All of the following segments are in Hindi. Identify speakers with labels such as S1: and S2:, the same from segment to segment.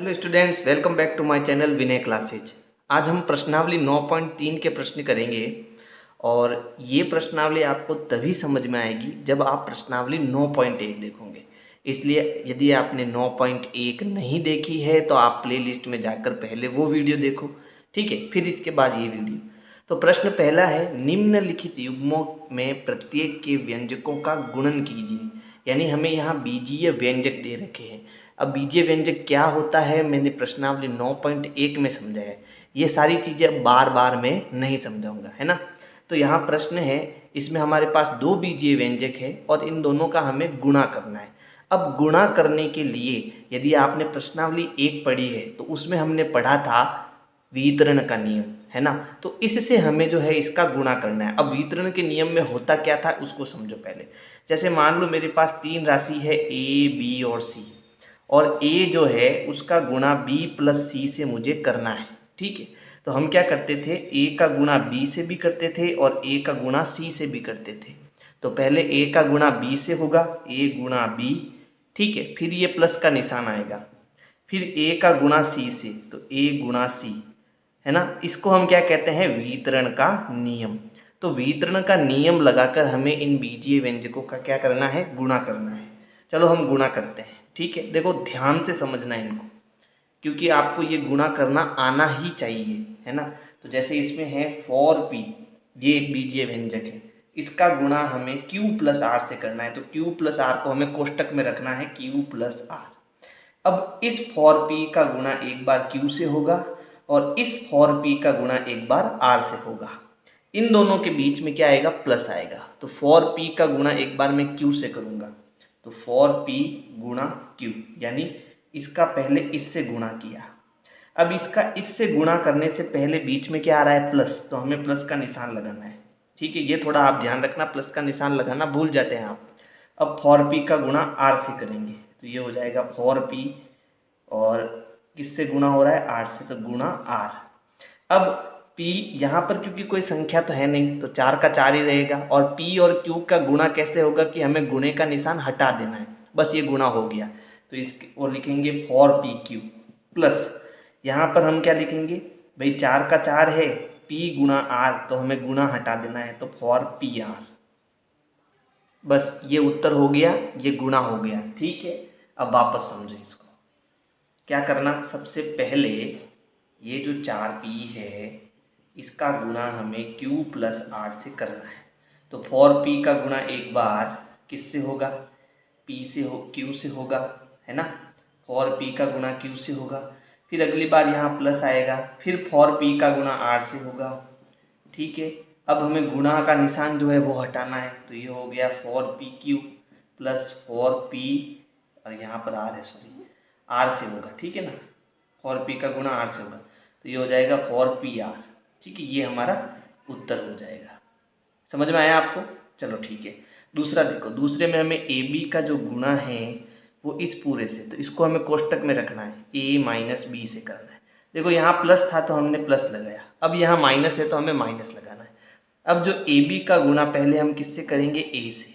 S1: Hello students, welcome back to my channel Vinay classes. आज हम प्रश्नावली 9.3 के प्रश्न करेंगे और ये प्रश्नावली आपको तभी समझ में आएगी जब आप प्रश्नावली 9.1 देखोगे। इसलिए यदि आपने 9.1 नहीं देखी है तो आप प्लेलिस्ट में जाकर पहले वो वीडियो देखो, ठीक है, फिर इसके बाद ये वीडियो। तो प्रश्न पहला है, निम्नलिखित युग्मों में प्रत्येक के व्यंजकों का गुणन कीजिए। यानी हमें यहाँ बीजीय व्यंजक दे रखे हैं। अब बीजीय व्यंजक क्या होता है मैंने प्रश्नावली 9.1 में समझाया है। ये सारी चीज़ें बार बार मैं नहीं समझाऊंगा, है ना। तो यहाँ प्रश्न है, इसमें हमारे पास दो बीजीय व्यंजक है और इन दोनों का हमें गुणा करना है। अब गुणा करने के लिए यदि आपने प्रश्नावली 1 पढ़ी है तो उसमें हमने पढ़ा था वितरण का नियम, है ना। तो इससे हमें जो है इसका गुणा करना है। अब वितरण के नियम में होता क्या था उसको समझो पहले। जैसे मान लो मेरे पास तीन राशि है ए, बी और सी, और ए जो है उसका गुणा बी प्लस सी से मुझे करना है, ठीक है। तो हम क्या करते थे, ए का गुणा बी से भी करते थे और ए का गुणा सी से भी करते थे। तो पहले ए का गुणा बी से होगा, ए गुणा बी, ठीक है, फिर ये प्लस का निशान आएगा, फिर ए का गुणा सी से, तो ए गुणा सी, है ना। इसको हम क्या कहते हैं, वितरण का नियम। तो वितरण का नियम लगाकर हमें इन बीजीय व्यंजकों का क्या करना है, गुणा करना है। चलो हम गुणा करते हैं, ठीक है। देखो ध्यान से समझना है इनको, क्योंकि आपको ये गुणा करना आना ही चाहिए, है ना। तो जैसे इसमें है 4p, ये एक बीजीय व्यंजक है, इसका गुणा हमें q प्लस आर से करना है। तो q प्लस आर को हमें कोष्टक में रखना है, q प्लस आर। अब इस 4p का गुणा एक बार q से होगा और इस 4p का गुणा एक बार r से होगा। इन दोनों के बीच में क्या आएगा, प्लस आएगा। तो 4p का गुणा एक बार मैं q से करूँगा, तो 4p गुणा q, यानी इसका पहले इससे गुणा किया। अब इसका इससे गुणा करने से पहले बीच में क्या आ रहा है, प्लस, तो हमें प्लस का निशान लगाना है, ठीक है। ये थोड़ा आप ध्यान रखना, प्लस का निशान लगाना भूल जाते हैं आप। अब 4p का गुणा r से करेंगे तो ये हो जाएगा 4p, और किससे गुणा हो रहा है, r से, तो गुणा r। अब p यहाँ पर क्योंकि कोई संख्या तो है नहीं तो 4 का 4 ही रहेगा, और p और q का गुणा कैसे होगा कि हमें गुणे का निशान हटा देना है, बस ये गुणा हो गया। तो इसके और लिखेंगे 4pq प्लस, यहाँ पर हम क्या लिखेंगे भाई, 4 का 4 है, p गुणा r, तो हमें गुणा हटा देना है, तो 4pr। बस ये उत्तर हो गया, ये गुणा हो गया, ठीक है। अब वापस समझो इसको, क्या करना, सबसे पहले ये जो 4p है इसका गुणा हमें q प्लस r से करना है। तो 4p का गुणा एक बार किससे होगा, p से हो, q से होगा, है ना। 4p का गुणा q से होगा, फिर अगली बार यहाँ प्लस आएगा, फिर 4p का गुणा r से होगा, ठीक है। अब हमें गुणा का निशान जो है वो हटाना है, तो ये हो गया 4pq प्लस 4p, और यहाँ पर r है, सॉरी, r से होगा, ठीक है ना। 4p का गुणा r से होगा तो ये हो जाएगा 4pr, ठीक है। ये हमारा उत्तर हो जाएगा। समझ में आया आपको, चलो ठीक है। दूसरा देखो, दूसरे में हमें ab का जो गुणा है वो इस पूरे से, तो इसको हमें कोष्टक में रखना है, a माइनस बी से करना है। देखो यहाँ प्लस था तो हमने प्लस लगाया, अब यहाँ माइनस है तो हमें माइनस लगाना है। अब जो ab का गुणा पहले हम किससे करेंगे, a से,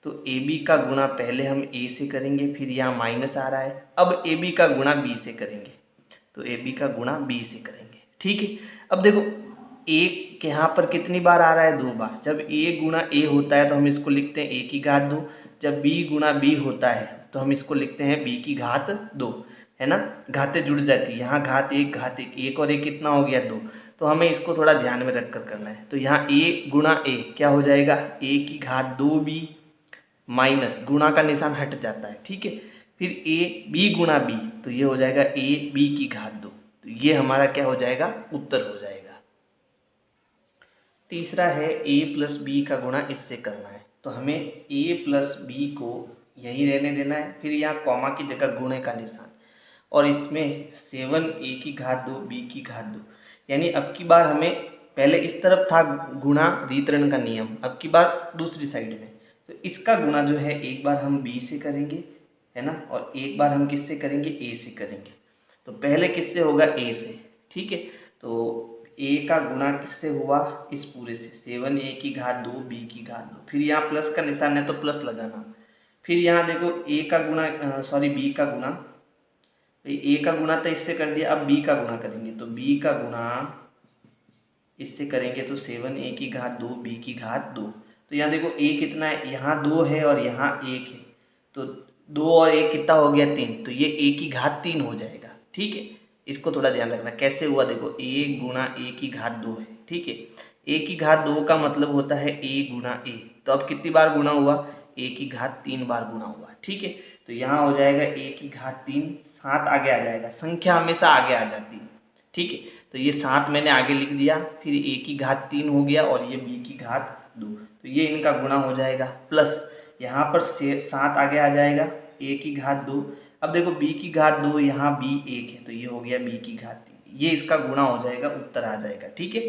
S1: तो ab का गुणा पहले हम a से करेंगे, फिर यहाँ माइनस आ रहा है, अब ab का गुणा b से करेंगे, तो ab का गुणा b से करेंगे, ठीक है। अब देखो a के यहाँ पर कितनी बार आ रहा है, 2 बार। जब a गुणा a होता है तो हम इसको लिखते हैं a की घात 2, जब b गुणा b होता है तो हम इसको लिखते हैं b की घात 2, है ना। घातें जुड़ जाती है, यहाँ घात 1 घात 1, 1 और 1 कितना हो गया, 2। तो हमें इसको थोड़ा ध्यान में रख कर करना है। तो यहाँ a गुणा a क्या हो जाएगा, a की घात 2b माइनस, गुणा का निशान हट जाता है, ठीक है। फिर a b गुणा b, तो ये हो जाएगा a b की घात 2, तो ये हमारा क्या हो जाएगा, उत्तर हो जाएगा। तीसरा है a प्लस बी का गुणा इससे करना है, तो हमें a प्लस बी को यही रहने देना है, फिर यहाँ कॉमा की जगह गुणे का निशान, और इसमें 7a की घात 2 b की घात 2, यानी अब की बार हमें, पहले इस तरफ था गुणा वितरण का नियम, अब की बार दूसरी साइड में, तो इसका गुणा जो है एक बार हम b से करेंगे, है ना, और एक बार हम किससे करेंगे, a से करेंगे। तो पहले किससे होगा, a से, ठीक है। तो a का गुणा किससे हुआ, इस पूरे से, 7a की घात 2 b की घात 2, फिर यहाँ प्लस का निशान है तो प्लस लगाना, फिर यहाँ देखो a का गुणा, सॉरी b का गुणा भाई ए का गुणा तो इससे कर दिया, अब बी का गुणा करेंगे तो बी का गुणा इससे करेंगे तो 7a की घात 2 बी की घात 2। तो यहाँ देखो a कितना है, यहाँ 2 है और यहाँ 1 है, तो 2 और 1 कितना हो गया 3, तो ये a की घात 3 हो जाएगा। ठीक है, इसको थोड़ा ध्यान रखना कैसे हुआ, देखो a गुणा a की घात 2 है। ठीक है, a की घात 2 का मतलब होता है a गुणा a, तो अब कितनी बार गुणा हुआ, a की घात 3 बार गुणा हुआ। ठीक है, तो यहाँ हो जाएगा a की घात 3, 7 आगे आ जाएगा, संख्या हमेशा आगे आ जाती है। ठीक है, तो ये 7 मैंने आगे लिख दिया, फिर a की घात 3 हो गया और ये b की घात 2, तो ये इनका गुणा हो जाएगा, प्लस यहाँ पर 7 आगे आ जाएगा, a की घात 2। अब देखो b की घात 2, यहाँ b 1 है, तो ये हो गया b की घात 3, ये इसका गुणा हो जाएगा, उत्तर आ जाएगा। ठीक है,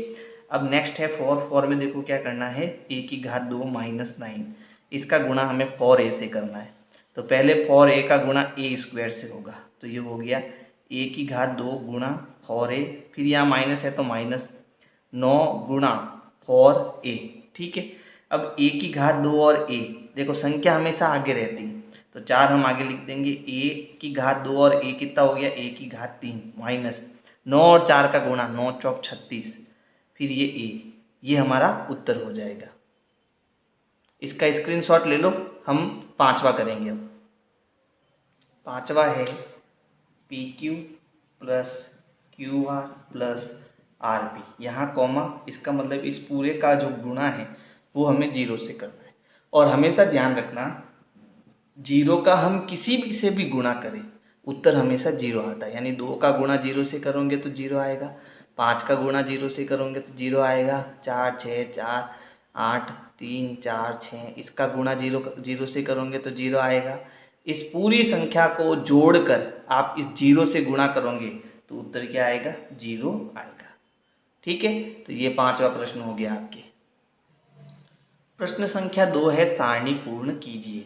S1: अब नेक्स्ट है 4 में देखो क्या करना है, a की घात 2 माइनस 9, इसका गुणा हमें 4a से करना है। तो पहले 4a का गुणा a स्क्वायर से होगा, तो ये हो गया a की घात 2 गुणा 4a, फिर यहाँ माइनस है तो माइनस 9 गुणा 4a। ठीक है, अब a की घात 2 और a, देखो संख्या हमेशा आगे रहती है, तो 4 हम आगे लिख देंगे, a की घात 2 और a कितना हो गया, a की घात 3 माइनस 9 और 4 का गुणा, 9 चौक 36, फिर ये a, ये हमारा उत्तर हो जाएगा। इसका स्क्रीनशॉट ले लो, हम 5वां करेंगे। अब 5वां है PQ plus QR plus RP, यहाँ कॉमा, इसका मतलब इस पूरे का जो गुणा है वो हमें 0 से करना है। और हमेशा ध्यान रखना, 0 का हम किसी भी से भी गुणा करें, उत्तर हमेशा 0 आता है। यानी 2 का गुणा 0 से करोगे तो 0 आएगा, 5 का गुणा 0 से करोगे तो 0 आएगा, 4 6 4 8 3 4 6, इसका गुणा 0 से करोगे तो 0 आएगा। इस पूरी संख्या को जोड़कर आप इस 0 से गुणा करोगे तो उत्तर क्या आएगा, 0 आएगा। ठीक है, तो ये 5वां प्रश्न हो गया आपके। प्रश्न संख्या 2 है, सारणी पूर्ण कीजिए।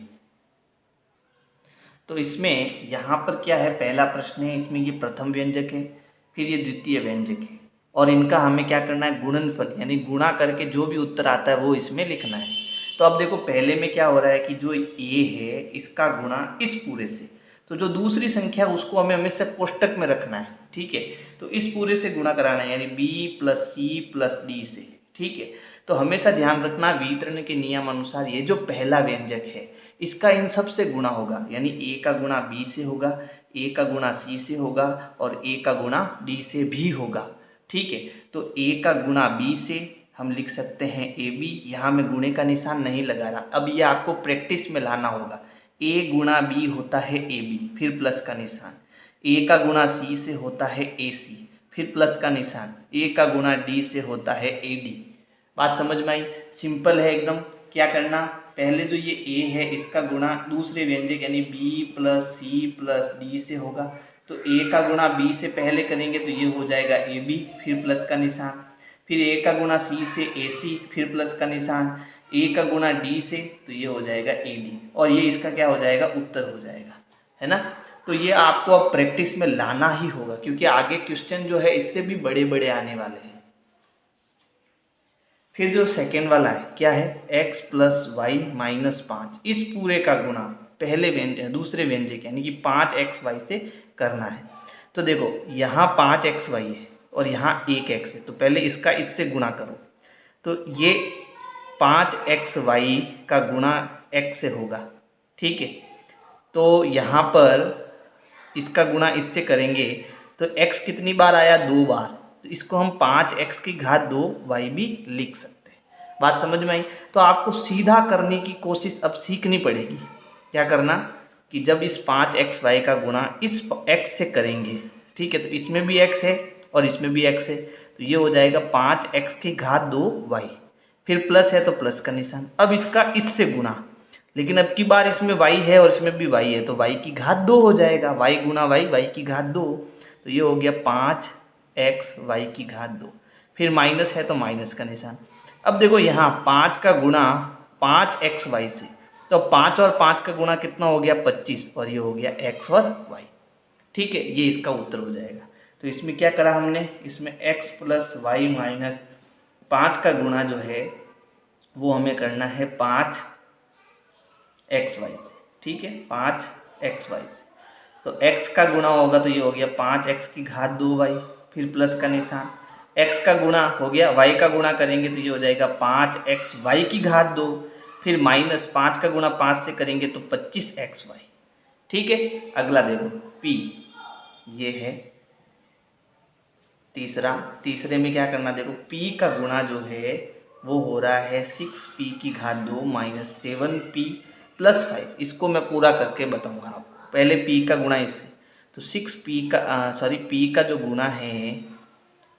S1: तो इसमें यहाँ पर क्या है, पहला प्रश्न है, इसमें ये प्रथम व्यंजक है, फिर ये द्वितीय व्यंजक है, और इनका हमें क्या करना है, गुणनफल यानी गुणा करके जो भी उत्तर आता है वो इसमें लिखना है। तो अब देखो पहले में क्या हो रहा है कि जो a है इसका गुणा इस पूरे से, तो जो दूसरी संख्या उसको हमें हमेशा कोष्टक में रखना है। ठीक है, तो इस पूरे से गुणा कराना है, यानी b plus c plus d से। ठीक है, तो हमेशा ध्यान रखना वितरण के नियम अनुसार ये जो पहला व्यंजक है इसका इन सब से गुणा होगा, यानी a का गुणा b से होगा, a का गुणा c से होगा और a का गुणा d से भी होगा। ठीक है, तो a का गुणा b से हम लिख सकते हैं ab, यहाँ मैं गुणे का निशान नहीं लगा रहा, अब ये आपको प्रैक्टिस में लाना होगा। a गुणा b होता है ab, फिर प्लस का निशान, a का गुणा c से होता है ac, फिर प्लस का निशान, a का गुणा d से होता है ad। बात समझ में आई, सिंपल है एकदम। क्या करना, पहले जो ये a है इसका गुणा दूसरे व्यंजक यानी b plus c plus d से होगा, तो a का गुणा b से पहले करेंगे तो ये हो जाएगा ab, फिर प्लस का निशान, फिर a का गुणा c से ac, फिर प्लस का निशान, a का गुणा d से, तो ये हो जाएगा ad, और ये इसका क्या हो जाएगा, उत्तर हो जाएगा, है ना। तो ये आपको अब प्रैक्टिस में लाना ही होगा, क्योंकि आगे क्वेश्चन जो है इससे भी बड़े बड़े आने वाले हैं। फिर जो सेकेंड वाला है क्या है, x प्लस वाई माइनस 5, इस पूरे का गुणा पहले व्यंजक दूसरे व्यंजक यानी कि 5xy से करना है। तो देखो यहाँ 5xy है और यहाँ 1x है, तो पहले इसका इससे गुणा करो, तो ये 5xy का गुणा x से होगा। ठीक है, तो यहाँ पर इसका गुणा इससे करेंगे तो x कितनी बार आया, 2 बार, तो इसको हम 5x की घात 2y भी लिख सकते हैं। बात समझ में आई, तो आपको सीधा करने की कोशिश अब सीखनी पड़ेगी। क्या करना कि जब इस 5xy का गुणा इस x से करेंगे, ठीक है, तो इसमें भी x है और इसमें भी x है, तो ये हो जाएगा 5x की घात 2y, फिर प्लस है तो प्लस का निशान, अब इसका इससे गुणा, लेकिन अब की बार इसमें y है और इसमें भी y है, तो y की घात 2 हो जाएगा, y गुणा y की घात 2, तो ये हो गया 5xy की घात 2, फिर माइनस है तो माइनस का निशान। अब देखो यहाँ 5 का गुणा 5xy से, तो 5 और 5 का गुणा कितना हो गया, 25, और ये हो गया x और y। ठीक है, ये इसका उत्तर हो जाएगा। तो इसमें क्या करा हमने, इसमें x प्लस वाई माइनस 5 का गुणा जो है वो हमें करना है 5xy से। ठीक है, 5xy से, तो x का गुणा होगा तो ये हो गया 5x की घात 2y, फिर प्लस का निशान। x का गुणा हो गया, y का गुणा करेंगे तो ये हो जाएगा 5xy की घात 2, फिर माइनस 5 का गुणा 5 से करेंगे तो 25xy। ठीक है, अगला देखो p, ये है तीसरे में क्या करना, देखो p का गुणा जो है वो हो रहा है 6p की घात 2 माइनस 7p प्लस 5। इसको मैं पूरा करके बताऊंगा आपको, पहले p का गुणा इससे, तो 6p का p का जो गुणा है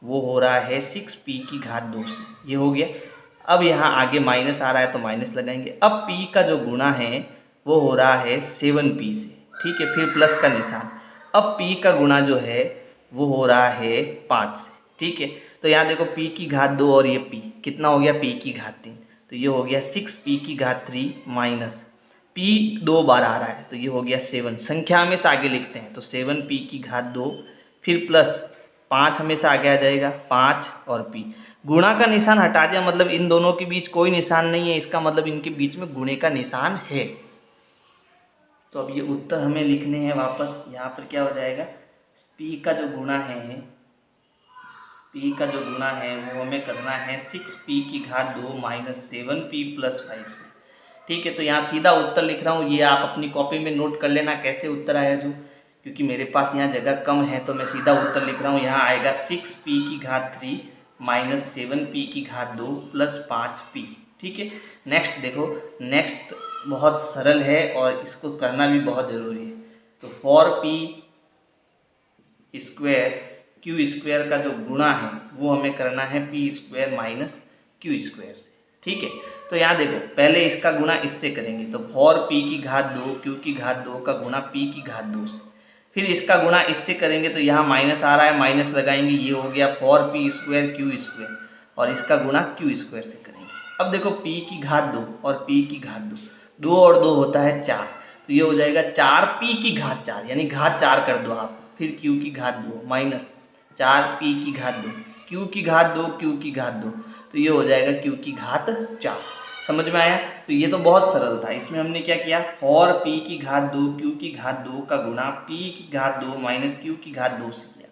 S1: वो हो रहा है 6p की घात 2 से, ये हो गया। अब यहाँ आगे माइनस आ रहा है तो माइनस लगाएंगे। अब p का जो गुणा है वो हो रहा है 7p से, ठीक है, फिर प्लस का निशान। अब p का गुणा जो है वो हो रहा है 5 से, ठीक है। तो यहाँ देखो p की घात 2 और ये p कितना हो गया, p की घात 3, तो ये हो गया 6p की घात 3 माइनस p 2 बार आ रहा है तो ये हो गया 7। संख्या हमेशा आगे लिखते हैं तो 7p की घात 2, फिर प्लस 5 हमेशा आगे आ जाएगा 5 और p। गुणा का निशान हटा दिया, मतलब इन दोनों के बीच कोई निशान नहीं है, इसका मतलब इनके बीच में गुणे का निशान है। तो अब ये उत्तर हमें लिखने हैं वापस। यहाँ पर क्या हो जाएगा, p का जो गुणा है, p का जो गुणा है वो हमें करना है 6p की घात 2 माइनस 7p प्लस 5 से, ठीक है। तो यहाँ सीधा उत्तर लिख रहा हूँ, ये आप अपनी कॉपी में नोट कर लेना कैसे उत्तर आया जो, क्योंकि मेरे पास यहाँ जगह कम है तो मैं सीधा उत्तर लिख रहा हूँ। यहाँ आएगा 6p की घात 3 माइनस 7p की घात 2 प्लस 5p, ठीक है। नेक्स्ट देखो, नेक्स्ट बहुत सरल है और इसको करना भी बहुत ज़रूरी है। तो 4p स्क्वायर क्यू स्क्वायर का जो गुणा है वो हमें करना है p square minus Q square से, ठीक है। तो यहाँ देखो पहले इसका गुणा इससे करेंगे तो 4p की घात 2 q की घात 2 का गुणा p की घात 2 से, फिर इसका गुणा इससे करेंगे तो यहाँ माइनस आ रहा है, माइनस लगाएंगे, ये हो गया 4p स्क्वायर क्यू स्क्वायर, और इसका गुणा क्यू स्क्वायर से करेंगे। अब देखो p की घात 2 और p की घात 2, 2 और 2 होता है 4, तो ये हो जाएगा 4p की घात 4, यानी घात 4 कर दो आप, फिर q की घात 2 माइनस 4p की घात 2, q की घात 2 q की घात 2, तो ये हो जाएगा q की घात 4। समझ में आया? तो ये तो बहुत सरल था। इसमें हमने क्या किया, 4p की घात 2 q की घात 2 का गुणा p की घात 2 माइनस q की घात 2 से किया।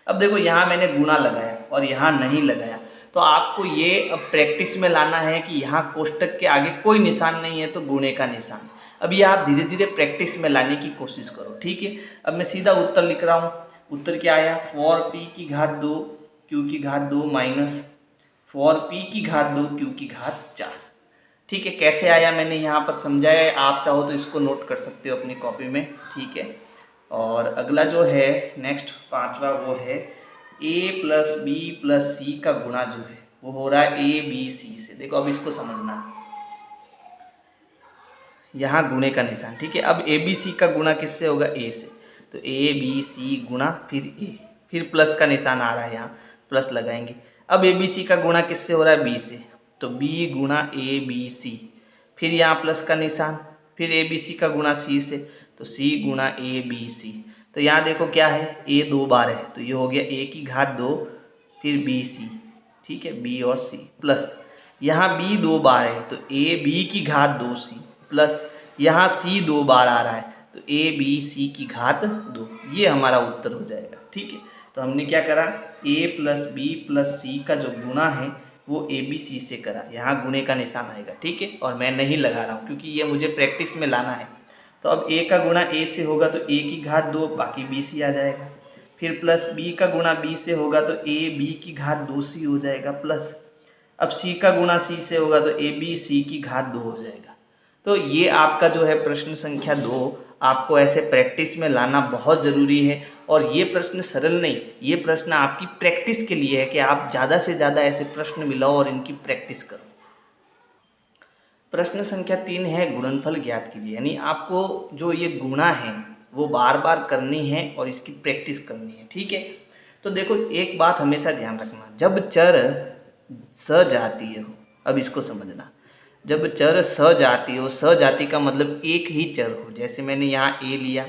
S1: अब देखो यहाँ मैंने गुणा लगाया और यहाँ नहीं लगाया, तो आपको ये अब प्रैक्टिस में लाना है कि यहाँ कोष्टक के आगे कोई निशान नहीं है तो गुणे का निशान। अब ये आप धीरे धीरे प्रैक्टिस में लाने की कोशिश करो, ठीक है। अब मैं सीधा उत्तर लिख रहा हूँ। उत्तर क्या आया, 4p की घात 2 q की घात 2 माइनस 4p की घात 2 q की घात 4, ठीक है। कैसे आया मैंने यहाँ पर समझाया है, आप चाहो तो इसको नोट कर सकते हो अपनी कॉपी में, ठीक है। और अगला जो है नेक्स्ट 5वां वो है a प्लस बी प्लस सी का गुणा जो है वो हो रहा है a b c से। देखो अब इसको समझना, यहाँ गुणे का निशान, ठीक है। अब a b c का गुणा किससे होगा, a से, तो a b c गुणा फिर a, फिर प्लस का निशान आ रहा है, यहाँ प्लस लगाएंगे। अब a b c का गुणा किससे हो रहा है, b से, तो b गुणा a b c, फिर यहाँ प्लस का निशान, फिर a b c का गुणा c से, तो c गुणा a b c। तो यहाँ देखो क्या है, a 2 बार है तो ये हो गया a की घात 2 फिर b c, ठीक है, b और c, प्लस यहाँ b 2 बार है तो a b की घात 2c, प्लस यहाँ c 2 बार आ रहा है तो a b c की घात 2। ये हमारा उत्तर हो जाएगा, ठीक है। तो हमने क्या करा, a प्लस बी प्लस सी का जो गुणा है वो ए बी सी से करा, यहाँ गुणे का निशान आएगा, ठीक है। और मैं नहीं लगा रहा हूँ क्योंकि ये मुझे प्रैक्टिस में लाना है। तो अब a का गुणा a से होगा तो a की घात 2 बाकी b c आ जाएगा, फिर प्लस b का गुणा b से होगा तो a b की घात 2c हो जाएगा, प्लस अब c का गुणा c से होगा तो a b c की घात 2 हो जाएगा। तो ये आपका जो है प्रश्न संख्या 2 आपको ऐसे प्रैक्टिस में लाना बहुत ज़रूरी है। और ये प्रश्न सरल नहीं, ये प्रश्न आपकी प्रैक्टिस के लिए है कि आप ज़्यादा से ज़्यादा ऐसे प्रश्न मिलाओ और इनकी प्रैक्टिस करो। प्रश्न संख्या 3 है गुणनफल ज्ञात कीजिए, यानी आपको जो ये गुणा है वो बार बार करनी है और इसकी प्रैक्टिस करनी है, ठीक है। तो देखो एक बात हमेशा ध्यान रखना, जब चर सजातीय हो, अब इसको समझना, जब चर सजातीय हो, सजातीय का मतलब एक ही चर हो, जैसे मैंने यहाँ a लिया,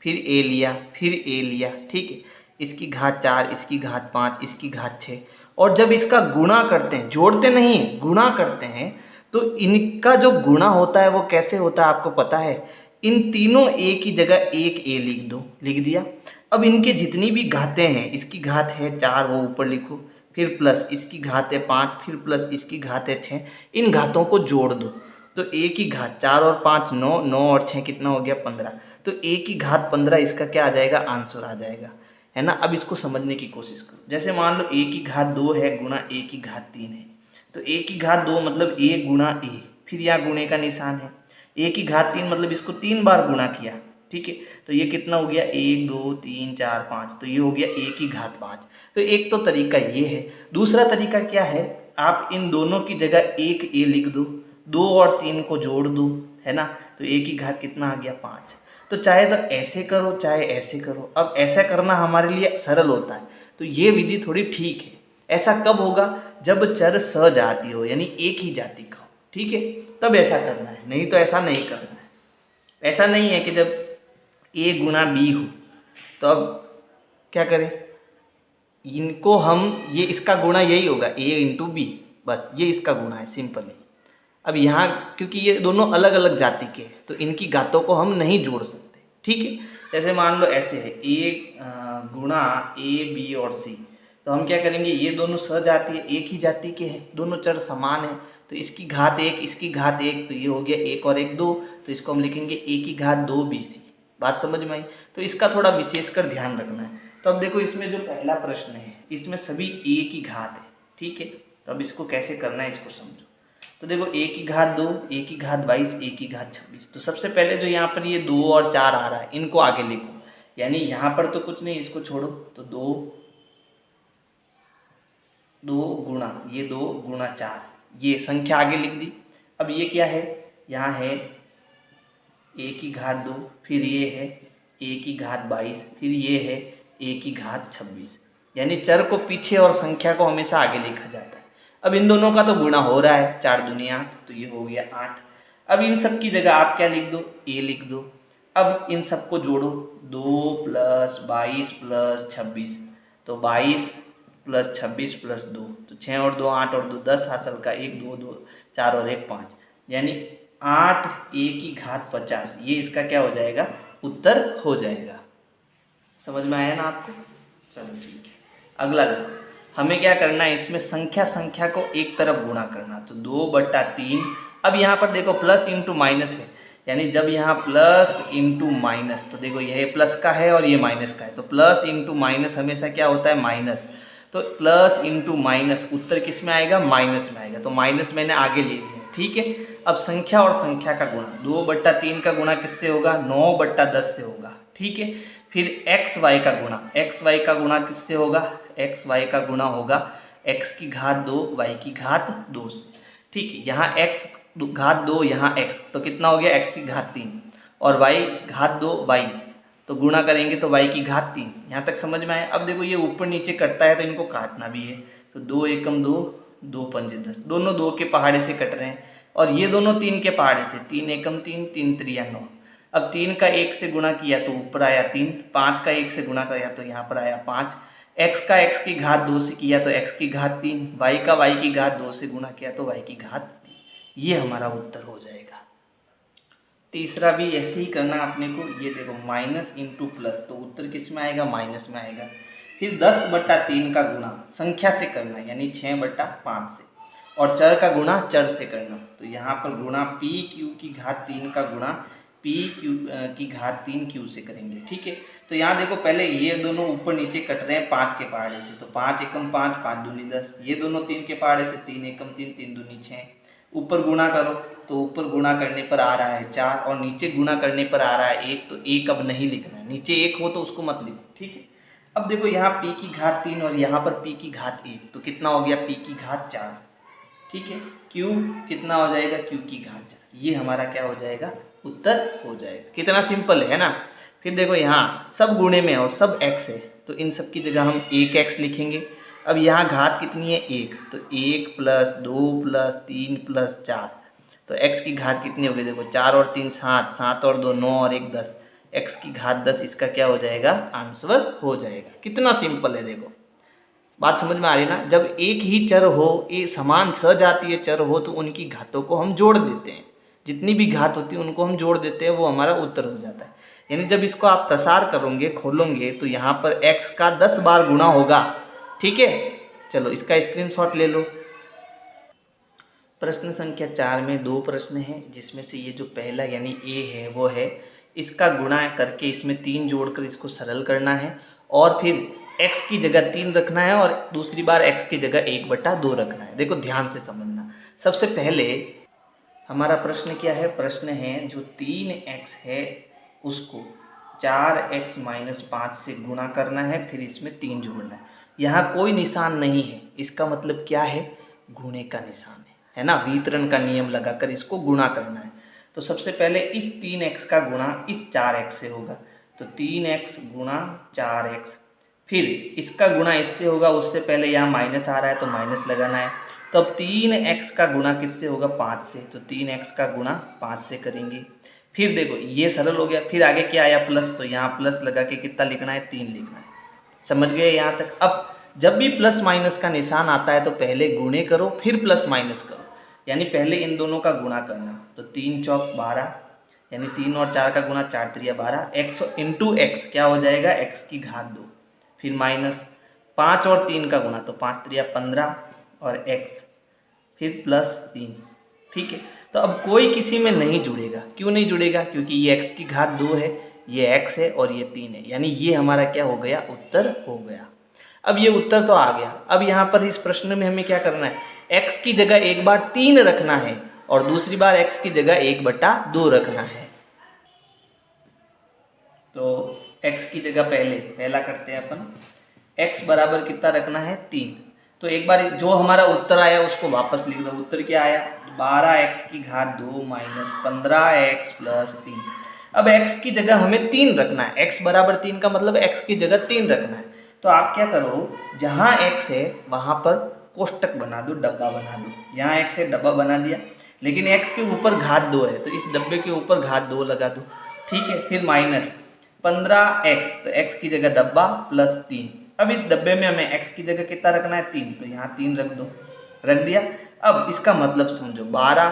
S1: फिर a लिया, फिर a लिया, ठीक है, इसकी घात 4, इसकी घात 5, इसकी घात 6, और जब इसका गुणा करते हैं, जोड़ते नहीं हैं, गुणा करते हैं, तो इनका जो गुणा होता है वो कैसे होता है आपको पता है, इन तीनों ए की जगह एक ए लिख दो, लिख दिया। अब इनके जितनी भी घातें हैं, इसकी घात है 4 वो ऊपर लिखो, फिर प्लस इसकी घात है 5, फिर प्लस इसकी घात है 6, इन घातों को जोड़ दो। तो ए की घात 4 और 5 9, 9 और 6 कितना हो गया 15। तो ए की घात 15 इसका क्या आ जाएगा, आंसर आ जाएगा, है ना। अब इसको समझने की कोशिश करो। जैसे मान लो ए की घात 2 है गुणा ए की घात 3 है, तो ए की घात 2 मतलब ए गुणा ए, फिर यहाँ गुणे का निशान है। ए की घात 3 मतलब इसको 3 बार गुणा किया, ठीक है। तो ये कितना हो गया 1 2 3 4 5, तो ये हो गया ए की घात 5। तो एक तो तरीका ये है। दूसरा तरीका क्या है, आप इन दोनों की जगह एक ए लिख दो, 2 और 3 को जोड़ दो, है ना। तो ए की घात कितना आ गया 5। तो चाहे तो ऐसे करो चाहे ऐसे करो। अब ऐसा करना हमारे लिए सरल होता है, तो ये विधि थोड़ी ठीक है। ऐसा कब होगा, जब चर सजातीय हो, यानी एक ही जाति का हो, ठीक है, तब ऐसा करना है, नहीं तो ऐसा नहीं करना है। ऐसा नहीं है कि जब ए गुणा बी हो तो अब क्या करें, इनको हम, ये इसका गुणा यही होगा ए इंटू बी, बस ये इसका गुणा है, सिंपल है। अब यहाँ क्योंकि ये दोनों अलग अलग जाति के हैं तो इनकी घातों को हम नहीं जोड़ सकते, ठीक है। जैसे मान लो ऐसे है ए गुणा ए बी और सी, तो हम क्या करेंगे, ये दोनों सजातीय एक ही जाति के हैं, दोनों चर समान है, तो इसकी घात 1 इसकी घात 1, तो ये हो गया 1 और 1 2, तो इसको हम लिखेंगे ए की घात 2 BC। बात समझ में आई। तो इसका थोड़ा विशेषकर ध्यान रखना है। तो अब देखो इसमें जो पहला प्रश्न है इसमें सभी ए की घात है, ठीक है। तो अब इसको कैसे करना है इसको समझो। तो देखो ए की घात 2, ए की घात 22, ए की घात 26। तो सबसे पहले जो यहाँ पर ये 2 और 4 आ रहा है इनको आगे लिखो, यानी यहाँ पर तो कुछ नहीं, इसको छोड़ो। तो 2 गुणा ये 2 गुणा 4, ये संख्या आगे लिख दी। अब ये क्या है, यहाँ है ए की घात 2, फिर ये है ए की घात 22, फिर ये है ए की घात 26, यानी चर को पीछे और संख्या को हमेशा आगे लिखा जाता है। अब इन दोनों का तो गुणा हो रहा है, 4 दूनी 8, तो ये हो गया 8। अब इन सब की जगह आप क्या लिख दो, ए लिख दो। अब इन सबको जोड़ो, 2 + 22 + 26, तो 22 + 26 + 2, तो 6 और 2 8 और 2 10, हासिल का 1 2 2 4 और 1 5, यानी 8 ए की घात 50, ये इसका क्या हो जाएगा, उत्तर हो जाएगा। समझ में आया ना आपको। चलो ठीक है। अगला देखो, हमें क्या करना है, इसमें संख्या संख्या को एक तरफ गुणा करना। तो 2/3। अब यहाँ पर देखो प्लस इंटू माइनस है, यानी जब यहाँ प्लस इंटू माइनस, तो देखो यह प्लस का है और ये माइनस का है, तो प्लस इंटू माइनस हमेशा क्या होता है, माइनस। तो प्लस इंटू माइनस उत्तर किस में आएगा, माइनस में आएगा। तो माइनस मैंने आगे ले लिया, ठीक है। अब संख्या और संख्या का गुणा, 2/3 का गुणा किससे होगा, 9/10 से होगा, ठीक है। फिर एक्स वाई का गुणा, एक्स वाई का गुणा किससे होगा, एक्स वाई का गुणा होगा एक्स की घात 2 वाई की घात 2 से, ठीक है। यहाँ एक्स घात 2, यहाँ एक्स, तो कितना हो गया एक्स की घात 3, और वाई घात 2 वाई, तो गुणा करेंगे तो वाई की घात 3। यहाँ तक समझ में आया। अब देखो ये ऊपर नीचे कटता है तो इनको काटना भी है। तो 2 एकम 2, 2 पंजे 10, दोनों 2 के पहाड़े से कट रहे हैं, और ये दोनों 3 के पहाड़े से, 3 एकम 3, 3 त्रिया 9। अब 3 का 1 से गुणा किया तो ऊपर आया 3, 5 का 1 से गुणा किया तो यहाँ पर आया 5, x का x की घात 2 से किया तो x की घात 3, y का y की घात 2 से गुणा किया तो y की घात 3, ये हमारा उत्तर हो जाएगा। तीसरा भी ऐसे ही करना अपने को। ये देखो माइनस इंटू प्लस, तो उत्तर किस में आएगा, माइनस में आएगा। फिर 10/3 का गुणा संख्या से करना, यानी 6/5 से, और चर का गुणा चर से करना। तो यहाँ पर गुणा पी क्यू की घात 3 का गुणा पी क्यू की घात 3 क्यू से करेंगे, ठीक है। तो यहाँ देखो पहले ये दोनों ऊपर नीचे कट रहे हैं 5 के पहाड़े से, तो 5 एकम 5, 5 दूनी 10, ये दोनों 3 के पहाड़े से, 3 एकम 3, 3 दूनी 6। ऊपर गुणा करो तो ऊपर गुणा करने पर आ रहा है 4, और नीचे गुणा करने पर आ रहा है 1, तो 1 अब नहीं लिखना है, नीचे 1 हो तो उसको मत लिखो, ठीक है। अब देखो यहाँ p की घात 3 और यहाँ पर p की घात 1, तो कितना हो गया p की घात 4, ठीक है। q कितना हो जाएगा, q की घात 4, ये हमारा क्या हो जाएगा, उत्तर हो जाएगा। कितना सिंपल है ना। फिर देखो यहाँ सब गुणे में और सब x है, तो इन सब की जगह हम 1x लिखेंगे। अब यहाँ घात कितनी है, 1, तो 1 + 2 + 3 + 4, तो x की घात कितनी होगी, देखो 4 और 3 7, 7 और 2 9 और 1 10, x की घात 10, इसका क्या हो जाएगा, आंसर हो जाएगा। कितना सिंपल है, देखो बात समझ में आ रही ना। जब एक ही चर हो, एक समान सजातीय चर हो, तो उनकी घातों को हम जोड़ देते हैं, जितनी भी घात होती है उनको हम जोड़ देते हैं, वो हमारा उत्तर हो जाता है। यानी जब इसको आप प्रसार करोगे, खोलोगे, तो यहाँ पर x का 10 बार गुणा होगा। ठीक है, चलो इसका स्क्रीनशॉट ले लो। प्रश्न संख्या 4 में 2 प्रश्न हैं, जिसमें से ये जो पहला यानी a है वो है इसका गुणा करके इसमें 3 जोड़कर इसको सरल करना है, और फिर x की जगह 3 रखना है और दूसरी बार x की जगह 1/2 रखना है। देखो ध्यान से समझना। सबसे पहले हमारा प्रश्न क्या है, प्रश्न है जो 3x है उसको 4x - 5 से गुणा करना है, फिर इसमें 3 जोड़ना है। यहाँ कोई निशान नहीं है, इसका मतलब क्या है, गुणे का निशान है ना। वितरण का नियम लगाकर इसको गुणा करना है। तो सबसे पहले इस 3x का गुणा इस 4x से होगा, तो 3x गुणा 4x, फिर इसका गुणा इससे होगा, उससे पहले यहाँ माइनस आ रहा है तो माइनस लगाना है। तो अब 3x का गुणा किससे होगा, 5 से, तो 3x का गुणा 5 से करेंगे। फिर देखो ये सरल हो गया, फिर आगे क्या आया, प्लस, तो यहाँ प्लस लगा के कितना लिखना है, 3 लिखना है। समझ गए यहाँ तक। अब जब भी प्लस माइनस का निशान आता है तो पहले गुणे करो फिर प्लस माइनस करो, यानी पहले इन दोनों का गुणा करना। तो 3 चौक 12, यानी 3 और 4 का गुणा 4 3 12, x इंटू एक्स क्या हो जाएगा, x की घात 2, फिर माइनस 5 और 3 का गुणा, तो 5 3 15 और x, फिर प्लस 3। ठीक है, तो अब कोई किसी में नहीं जुड़ेगा। क्यों नहीं जुड़ेगा, क्योंकि ये x की घात 2 है, ये x है और ये 3 है, यानी ये हमारा क्या हो गया, उत्तर हो गया। अब ये उत्तर तो आ गया। अब यहाँ पर इस प्रश्न में हमें क्या करना है, x की जगह एक बार 3 रखना है और दूसरी बार x की जगह 1/2 रखना है। तो x की जगह पहला करते हैं अपन, x बराबर कितना रखना है, 3। तो एक बार जो हमारा उत्तर आया उसको वापस लिख दो। उत्तर क्या आया, 12x की घात 2 माइनस 15x प्लस 3। अब x की जगह हमें 3 रखना है, x बराबर 3 का मतलब x की जगह 3 रखना है। तो आप क्या करो, जहाँ x है वहाँ पर कोष्टक बना दो, डब्बा बना दो। यहाँ x है, डब्बा बना दिया, लेकिन x के ऊपर घात 2 है, तो इस डब्बे के ऊपर घात 2 लगा दो। ठीक है, फिर माइनस 15x, तो x की जगह डब्बा प्लस 3। अब इस डब्बे में हमें x की जगह कितना रखना है, 3, तो यहाँ 3 रख दो, रख दिया। अब इसका मतलब समझो, 12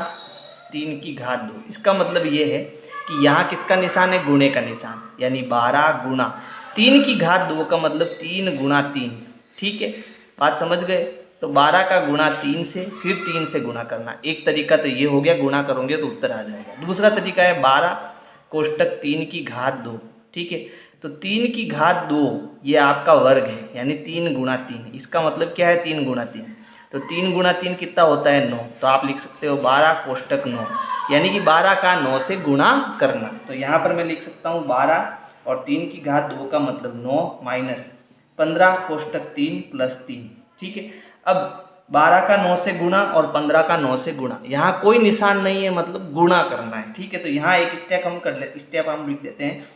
S1: 3 की घात 2, इसका मतलब ये है कि यहाँ किसका निशान है, गुणे का निशान, यानी 12 गुणा 3 की घात 2 का मतलब 3 गुणा 3। ठीक है, बात समझ गए। तो 12 का गुणा 3 से, फिर 3 से गुणा करना। एक तरीका तो ये हो गया, गुणा करोगे तो उत्तर आ जाएगा। दूसरा तरीका है 12 कोष्टक 3 की घात 2। ठीक है, तो 3 की घात 2 ये आपका वर्ग है, यानी 3 गुणा 3, इसका मतलब क्या है, 3 गुणा 3। तो 3 गुणा 3 कितना होता है, 9। तो आप लिख सकते हो 12 कोष्टक 9, यानी कि 12 का 9 से गुणा करना। तो यहाँ पर मैं लिख सकता हूँ 12 और 3 की घात 2 का मतलब 9 माइनस 15 कोष्टक 3 प्लस 3। ठीक है, अब 12 का 9 से गुणा और 15 का 9 से गुणा, यहाँ कोई निशान नहीं है, मतलब गुणा करना है। ठीक है, तो यहाँ एक स्टेप हम लिख देते हैं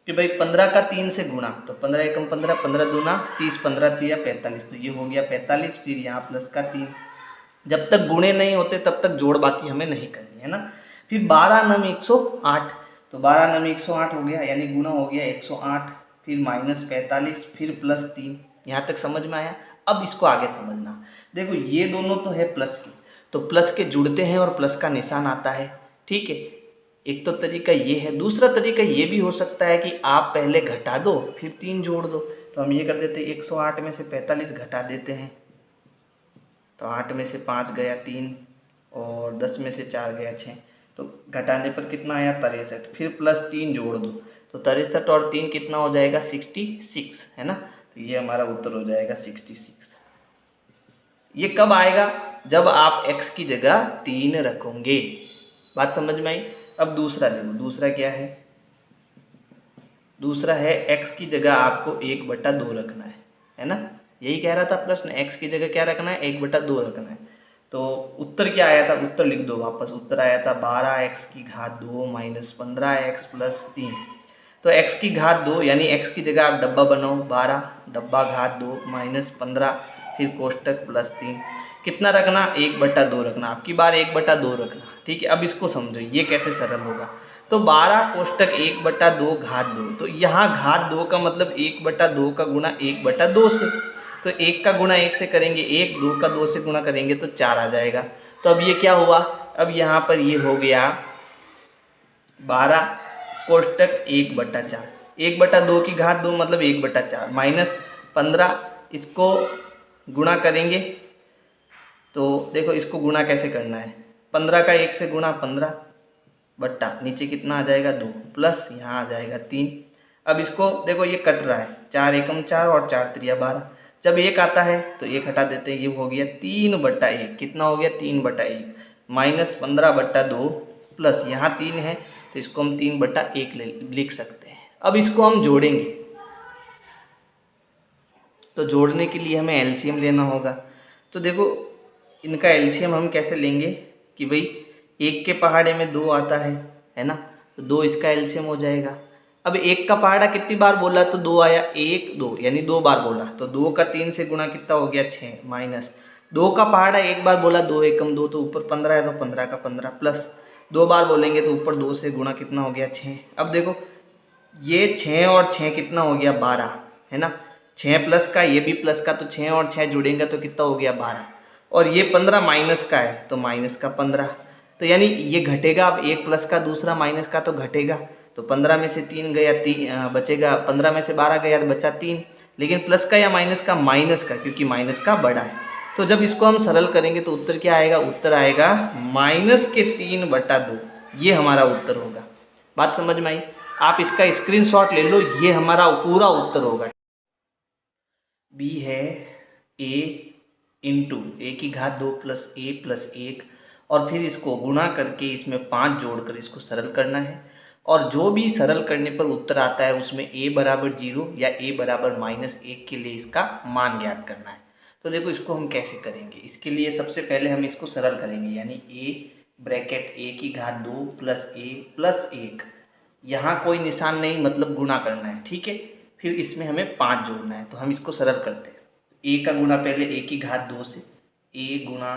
S1: कि भाई 15 का 3 से गुणा, तो 15 एकम 15, 15 दूना 30, 15 3 45, तो ये हो गया 45। फिर यहाँ प्लस का 3, जब तक गुणे नहीं होते तब तक जोड़ बाकी हमें नहीं करनी है ना। फिर 12 नम 108, तो 12 नम 108 हो गया, यानी गुणा हो गया 108, फिर माइनस 45, फिर प्लस 3। यहाँ तक समझ में आया। अब इसको आगे समझना। देखो ये दोनों तो है प्लस की, तो प्लस के जुड़ते हैं और प्लस का निशान आता है। ठीक है, एक तो तरीका ये है। दूसरा तरीका ये भी हो सकता है कि आप पहले घटा दो फिर 3 जोड़ दो। तो हम ये कर देते हैं, 108 में से 45 घटा देते हैं, तो 8 में से 5 गया 3 और 10 में से 4 गया 6, तो घटाने पर कितना आया 63, फिर प्लस 3 जोड़ दो, तो 63 और 3 कितना हो जाएगा 66, है ना। तो ये हमारा उत्तर हो जाएगा 66। ये कब आएगा, जब आप x की जगह 3 रखोगे। बात समझ में आई। अब दूसरा देखो, दूसरा क्या है, दूसरा है x की जगह आपको 1/2 रखना है ना। यही कह रहा था प्रश्न, x की जगह क्या रखना है, 1/2 रखना है। तो उत्तर क्या आया था, उत्तर लिख दो वापस। उत्तर आया था 12x की घात 2 माइनस 15x प्लस 3। तो x की घात 2 यानी x की जगह आप डब्बा बनाओ, 12 डब्बा घात 2 माइनस 15, फिर कोष्टक प्लस 3। कितना रखना, 1/2 रखना, आपकी बार 1/2 रखना। ठीक है, अब इसको समझो ये कैसे सरल होगा। तो 12 कोष्टक 1/2 घात 2, तो यहाँ घात 2 का मतलब 1/2 का गुणा 1/2 से, तो 1 का गुणा 1 से करेंगे 1, 2 का 2 से गुणा करेंगे तो 4 आ जाएगा। तो अब ये क्या हुआ, अब यहाँ पर ये हो गया 12 कोष्टक 1/4, 1/2 की घात 2 मतलब 1/4 माइनस 15, इसको गुणा करेंगे तो देखो इसको गुणा कैसे करना है, 15 का 1 से गुणा 15 बट्टा नीचे कितना आ जाएगा 2 प्लस यहाँ आ जाएगा 3। अब इसको देखो ये कट रहा है, 4 एकम 4 और 4 त्रिया 12, जब 1 आता है तो 1 हटा देते हैं, ये हो गया 3/1, कितना हो गया 3/1 माइनस 15/2 प्लस यहाँ 3 है तो इसको हम 3/1 लिख सकते हैं। अब इसको हम जोड़ेंगे तो जोड़ने के लिए हमें एलसीएम लेना होगा। तो देखो इनका एलसीएम हम कैसे लेंगे कि भाई 1 के पहाड़े में 2 आता है ना, तो 2 इसका एलसीएम हो जाएगा। अब 1 का पहाड़ा कितनी बार बोला तो 2 आया, 1 2 यानी 2 बार बोला तो 2 का 3 से गुणा कितना हो गया 6 माइनस 2 का पहाड़ा 1 बार बोला 2 एकम 2 तो ऊपर 15 है तो 15 का 15 प्लस 2 बार बोलेंगे तो ऊपर 2 से गुणा कितना हो गया 6। अब देखो ये 6 और 6 कितना हो गया 12 है ना, 6 प्लस का ये भी प्लस का तो 6 और 6 जुड़ेंगे तो कितना हो गया 12 और ये 15 माइनस का है तो माइनस का 15, तो यानी ये घटेगा। अब 1 प्लस का दूसरा माइनस का तो घटेगा, तो 15 में से 3 गया 3 बचेगा, 15 में से 12 गया तो बचा 3, लेकिन प्लस का या माइनस का, माइनस का, क्योंकि माइनस का बड़ा है। तो जब इसको हम सरल करेंगे तो उत्तर क्या आएगा, उत्तर आएगा -3/2, ये हमारा उत्तर होगा। बात समझ में आई? आप इसका स्क्रीनशॉट ले लो, ये हमारा पूरा उत्तर होगा। बी है a into a⁻2 plus a plus 1 और फिर इसको गुणा करके इसमें 5 जोड़कर इसको सरल करना है, और जो भी सरल करने पर उत्तर आता है उसमें a बराबर 0 या a बराबर -1 के लिए इसका मान ज्ञात करना है। तो देखो इसको हम कैसे करेंगे, इसके लिए सबसे पहले हम इसको सरल करेंगे, यानी a bracket a⁻2 plus a plus 1, यहाँ कोई निशान नहीं मतलब गुणा करना है, ठीक है। फिर इसमें हमें 5 जोड़ना है, तो हम इसको सरल करते हैं। a का गुणा पहले a⁻2 से, a गुणा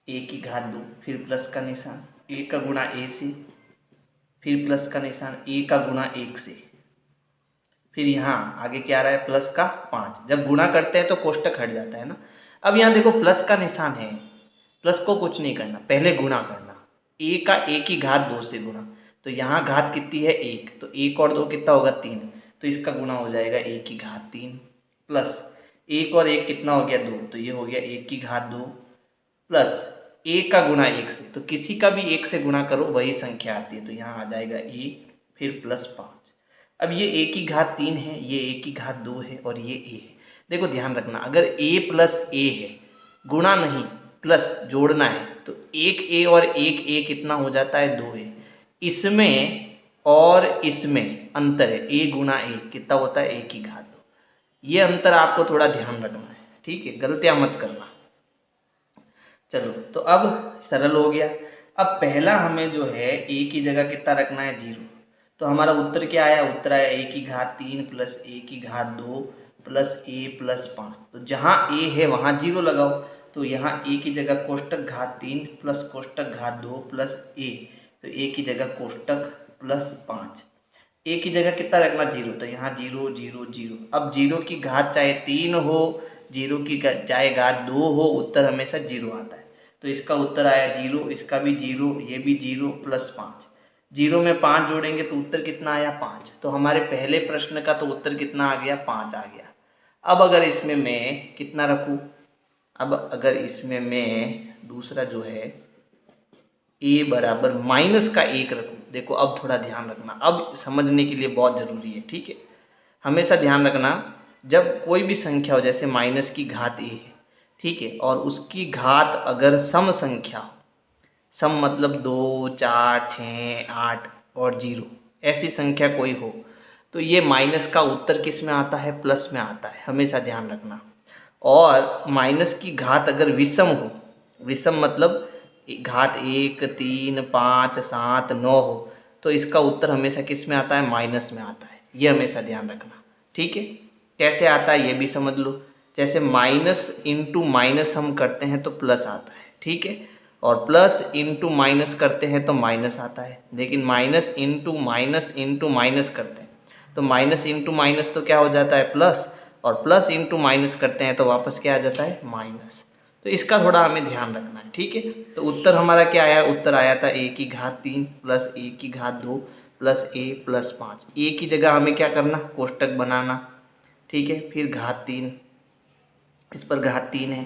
S1: a⁻2 फिर प्लस का निशान, a का गुणा a से फिर प्लस का निशान, a का गुणा 1 से, फिर यहाँ आगे क्या आ रहा है प्लस का 5। जब गुणा करते हैं तो कोष्टक हट जाता है ना। अब यहाँ देखो प्लस का निशान है, प्लस को कुछ नहीं करना, पहले गुणा करना, a का a⁻2 से गुणा, तो यहाँ घात कितनी है 1, तो 1 और 2 कितना होगा 3, तो इसका गुणा हो जाएगा a⁻3 प्लस 1 और 1 कितना हो गया 2, तो ये हो गया a⁻2 प्लस a का गुणा 1 से, तो किसी का भी 1 से गुणा करो वही संख्या आती है, तो यहाँ आ जाएगा a फिर प्लस 5। अब ये a⁻3 है, ये a⁻2 है और ये a है। देखो ध्यान रखना, अगर a प्लस a है, गुणा नहीं प्लस जोड़ना है, तो 1a और 1a कितना हो जाता है 2a, इसमें और इसमें अंतर है, a गुणा a कितना होता है a⁻2, ये अंतर आपको थोड़ा ध्यान रखना है, ठीक है, गलतियां मत करना। चलो तो अब सरल हो गया। अब पहला हमें जो है a की जगह कितना रखना है 0, तो हमारा उत्तर क्या आया, उत्तर आया a⁻3 plus a⁻2 plus a plus 5। तो जहाँ a है वहाँ 0 लगाओ, तो यहाँ a की जगह कोष्टक घात 3 प्लस कोष्टक घात 2 प्लस a, तो a की जगह कोष्टक प्लस 5, a की जगह कितना रखना 0, तो यहाँ 0 0 0। अब 0 की घात चाहे 3 हो, 0 की चाहे घात 2 हो, उत्तर हमेशा 0 आता है, तो इसका उत्तर आया 0, इसका भी 0, ये भी 0 प्लस 5, 0 में 5 जोड़ेंगे तो उत्तर कितना आया 5। तो हमारे पहले प्रश्न का तो उत्तर कितना आ गया 5 आ गया। अब अगर इसमें मैं कितना रखूँ, अब अगर इसमें मैं दूसरा जो है a बराबर -1 रखूँ, देखो अब थोड़ा ध्यान रखना, अब समझने के लिए बहुत ज़रूरी है, ठीक है। हमेशा ध्यान रखना, जब कोई भी संख्या हो, जैसे माइनस की घात a है, ठीक है, और उसकी घात अगर सम संख्या हो, सम मतलब 2 4 6 8 और 0, ऐसी संख्या कोई हो, तो ये माइनस का उत्तर किस में आता है, प्लस में आता है, हमेशा ध्यान रखना। और माइनस की घात अगर विषम हो, विषम मतलब घात 1 3 5 7 9 हो, तो इसका उत्तर हमेशा किस में आता है, माइनस में आता है, ये हमेशा ध्यान रखना, ठीक है। कैसे आता है ये भी समझ लो, जैसे माइनस इंटू माइनस हम करते हैं तो प्लस आता है, ठीक है, और प्लस इंटू माइनस करते हैं तो माइनस आता है, लेकिन माइनस इंटू माइनस करते हैं तो माइनस इंटू माइनस तो क्या हो जाता है प्लस, और प्लस इंटू माइनस करते हैं तो वापस क्या आ जाता है माइनस। तो इसका थोड़ा हमें ध्यान रखना है, ठीक है। तो उत्तर हमारा क्या आया, उत्तर आया था a की घात 3 प्लस a की घात 2 प्लस a प्लस 5। a की जगह हमें क्या करना, कोष्टक बनाना, ठीक है। फिर घात 3, इस पर घात 3 है,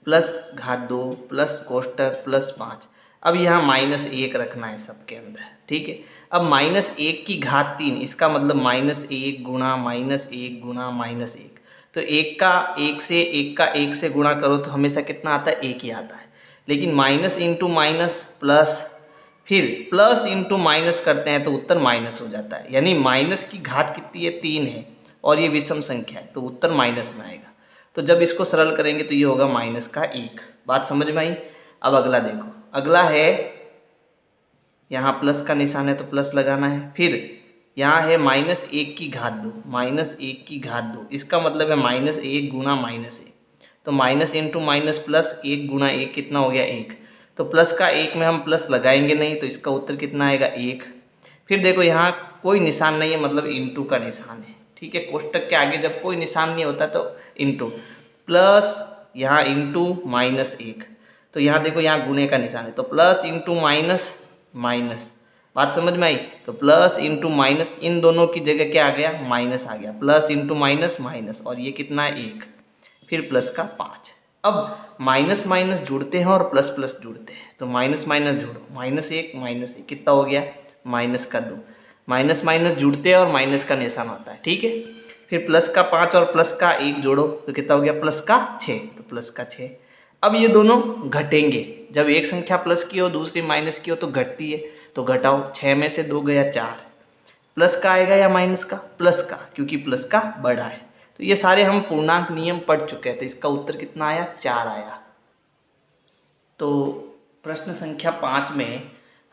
S1: प्लस घात 2 प्लस कोष्टक प्लस 5। अब यहाँ -1 रखना है सबके अंदर, ठीक है। अब -1 की घात 3, इसका मतलब -1 गुणा -1 गुणा -1। तो एक का एक से गुणा करो तो हमेशा कितना आता है, 1 ही आता है। लेकिन माइनस इंटू माइनस प्लस, फिर प्लस इंटू माइनस करते हैं तो उत्तर माइनस हो जाता है। यानी माइनस की घात कितनी है, 3 है, और ये विषम संख्या है तो उत्तर माइनस में आएगा। तो जब इसको सरल करेंगे तो ये होगा -1। बात समझ में आई। अब अगला देखो, अगला है यहाँ प्लस का निशान है तो प्लस लगाना है। फिर यहाँ है -1 की घात 2, -1 की घात 2, इसका मतलब है -1 गुणा -1। तो माइनस इंटू माइनस प्लस, 1 गुणा 1 कितना हो गया, 1। तो प्लस का 1 में हम प्लस लगाएंगे नहीं, तो इसका उत्तर कितना आएगा, 1। फिर देखो यहाँ कोई निशान नहीं है, मतलब इंटू का निशान है, ठीक है। कोष्टक के आगे जब कोई निशान नहीं होता तो इंटू, प्लस यहाँ इंटू -1। तो यहाँ देखो यहाँ गुणे का निशान है तो प्लस इंटू माइनस माइनस। बात समझ में आई। तो प्लस इंटू माइनस, इन दोनों की जगह क्या आ गया, माइनस आ गया। प्लस इंटू माइनस माइनस, और ये कितना है, 1। फिर प्लस का 5। अब माइनस माइनस जुड़ते हैं और प्लस प्लस जुड़ते हैं, तो माइनस माइनस जोड़ो, -1 कितना हो गया, -2। माइनस माइनस जुड़ते हैं और माइनस का निशान आता है, ठीक है। फिर प्लस का 5 और प्लस का 1 जोड़ो तो कितना हो गया, +6। तो प्लस का 6। अब ये दोनों घटेंगे, जब एक संख्या प्लस की हो दूसरी माइनस की हो तो घटती है, तो घटाओ, 6 में से 2 गया 4। प्लस का आएगा या माइनस का, प्लस का, क्योंकि प्लस का बड़ा है। तो ये सारे हम पूर्णांक नियम पढ़ चुके हैं, तो इसका उत्तर कितना आया, 4 आया। तो प्रश्न संख्या 5 में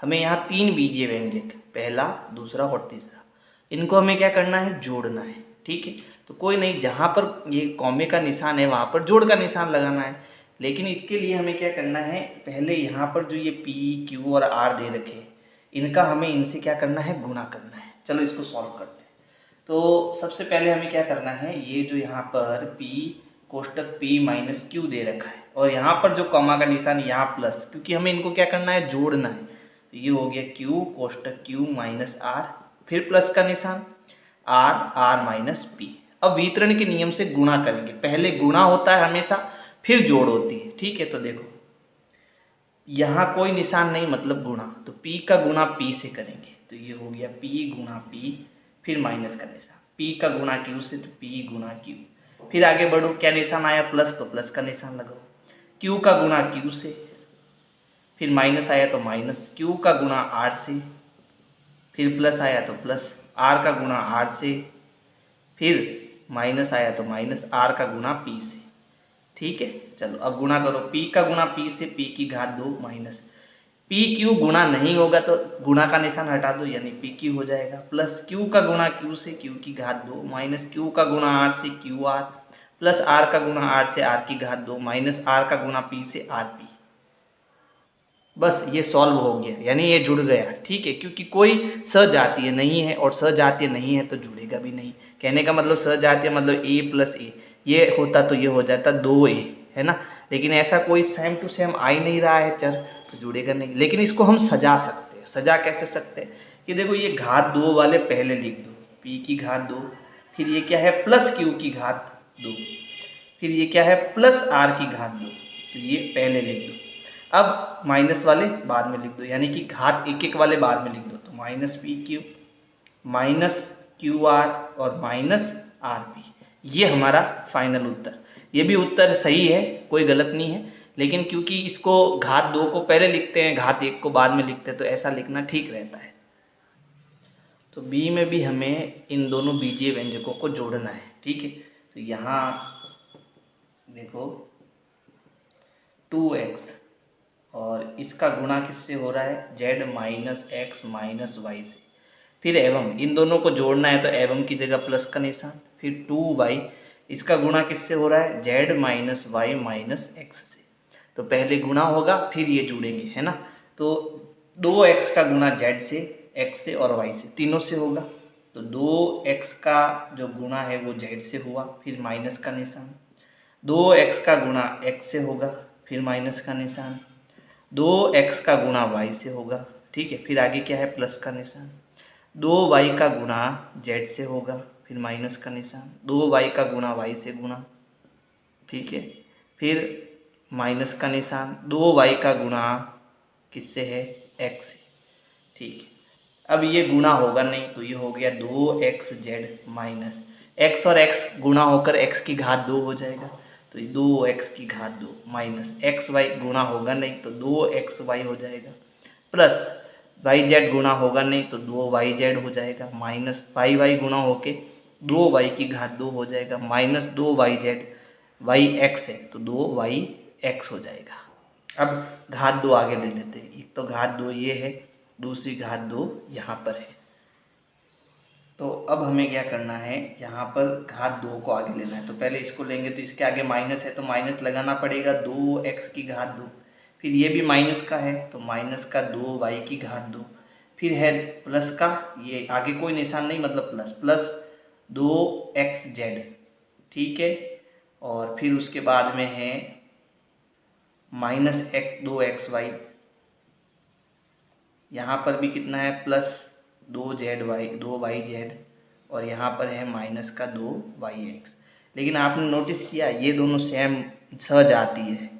S1: हमें यहाँ 3 बीजीय व्यंजक, पहला, दूसरा और तीसरा, इनको हमें क्या करना है, जोड़ना है, ठीक है। तो कोई नहीं, जहाँ पर ये कॉमे का निशान है वहाँ पर जोड़ का निशान लगाना है। लेकिन इसके लिए हमें क्या करना है, पहले यहाँ पर जो ये P, Q और R दे रखे हैं, इनका हमें इनसे क्या करना है, गुणा करना है। चलो इसको सॉल्व करते हैं। तो सबसे पहले हमें क्या करना है, ये जो यहाँ पर P कोष्टक P माइनस Q दे रखा है, और यहाँ पर जो कॉमा का निशान यहाँ प्लस, क्योंकि हमें इनको क्या करना है, जोड़ना है। तो ये हो गया Q कोष्टक Q माइनस R, फिर प्लस का निशान R, R माइनस P। अब वितरण के नियम से गुणा करेंगे, पहले गुणा होता है हमेशा, फिर जोड़ होती है, ठीक है। तो देखो यहाँ कोई निशान नहीं, मतलब गुणा, तो P का गुणा P से करेंगे, तो ये हो गया P गुणा P, फिर माइनस का निशान, P का गुणा Q से, तो P गुणा Q। फिर आगे बढ़ो, क्या निशान आया, प्लस, तो प्लस का निशान लगाओ। Q का गुणा Q से, फिर माइनस आया तो माइनस, Q का गुणा R से, फिर प्लस आया तो प्लस, R का गुणा R से, फिर माइनस आया तो माइनस, R का गुणा P से, ठीक है। चलो अब गुणा करो, P का गुणा P से, P की घात 2 माइनस, P Q गुणा नहीं होगा तो गुणा का निशान हटा दो, यानी P Q हो जाएगा, प्लस Q का गुणा Q से, Q की घात 2 माइनस Q का गुणा R से, Q R, प्लस R का गुणा R से, R की घात 2 माइनस R का गुणा P से, R P। बस ये सॉल्व हो गया, यानी ये जुड़ गया, ठीक है। क्योंकि कोई सजातीय नहीं है, और सजातीय नहीं है तो जुड़ेगा भी नहीं। कहने का मतलब सजातीय मतलब A प्लस A, ये होता तो ये हो जाता 2A, है ना। लेकिन ऐसा कोई सेम टू सेम आ ही नहीं रहा है चर, तो जुड़ेगा नहीं। लेकिन इसको हम सजा सकते हैं। सजा कैसे सकते हैं कि देखो ये घात 2 वाले पहले लिख दो, P की घात 2, फिर ये क्या है, प्लस Q की घात 2, फिर ये क्या है, प्लस R की घात 2, तो ये पहले लिख दो। अब माइनस वाले बाद में लिख दो, यानी कि घात 1 वाले बाद में लिख दो, तो minus P Q minus Q R और माइनस आर पी, ये हमारा फाइनल उत्तर। ये भी उत्तर सही है, कोई गलत नहीं है, लेकिन क्योंकि इसको घात 2 को पहले लिखते हैं, घात 1 को बाद में लिखते हैं, तो ऐसा लिखना ठीक रहता है। तो बी में भी हमें इन दोनों बीजीय व्यंजकों को जोड़ना है, ठीक है। तो यहाँ देखो 2x और इसका गुणा किससे हो रहा है, z minus x minus y से, फिर एवं, इन दोनों को जोड़ना है तो एवं की जगह प्लस का निशान, फिर 2y, इसका गुणा किससे हो रहा है, z minus y minus x से। तो पहले गुणा होगा फिर ये जुड़ेंगे, है ना। तो 2x का गुणा z से, x से और y से, तीनों से होगा। तो 2x का जो गुणा है वो z से हुआ, फिर माइनस का निशान, 2x का गुणा x से होगा, फिर माइनस का निशान, 2x का गुणा y से होगा, ठीक है। फिर आगे क्या है, प्लस का निशान, 2y का गुणा z से होगा, फिर माइनस का निशान, 2y का गुणा y से गुणा, ठीक है। फिर माइनस का निशान, 2y का गुणा किससे है, x से, ठीक है। अब ये गुणा होगा नहीं तो ये हो गया 2xz माइनस x और x गुणा होकर x की घात 2 हो जाएगा, तो 2x की घात 2 माइनस xy गुणा होगा नहीं तो 2xy हो जाएगा, प्लस yz गुणा होगा नहीं तो 2yz हो जाएगा, माइनस y गुणा होके 2y की घात 2 हो जाएगा, माइनस 2yz, yx है तो 2yx हो जाएगा। अब घात 2 आगे ले लेते हैं, एक तो घात 2 ये है, दूसरी घात 2 यहाँ पर है। तो अब हमें क्या करना है, यहाँ पर घात 2 को आगे लेना है। तो पहले इसको लेंगे तो इसके आगे माइनस है तो माइनस लगाना पड़ेगा, 2x की घात 2। फिर ये भी माइनस का है तो माइनस का 2y की घात 2। फिर है प्लस का, ये आगे कोई निशान नहीं मतलब प्लस, प्लस 2xz, ठीक है। और फिर उसके बाद में है माइनस 2xy, यहाँ पर भी कितना है, प्लस 2yz, और यहाँ पर है माइनस का 2yx। लेकिन आपने नोटिस किया ये दोनों सेम सह आती है,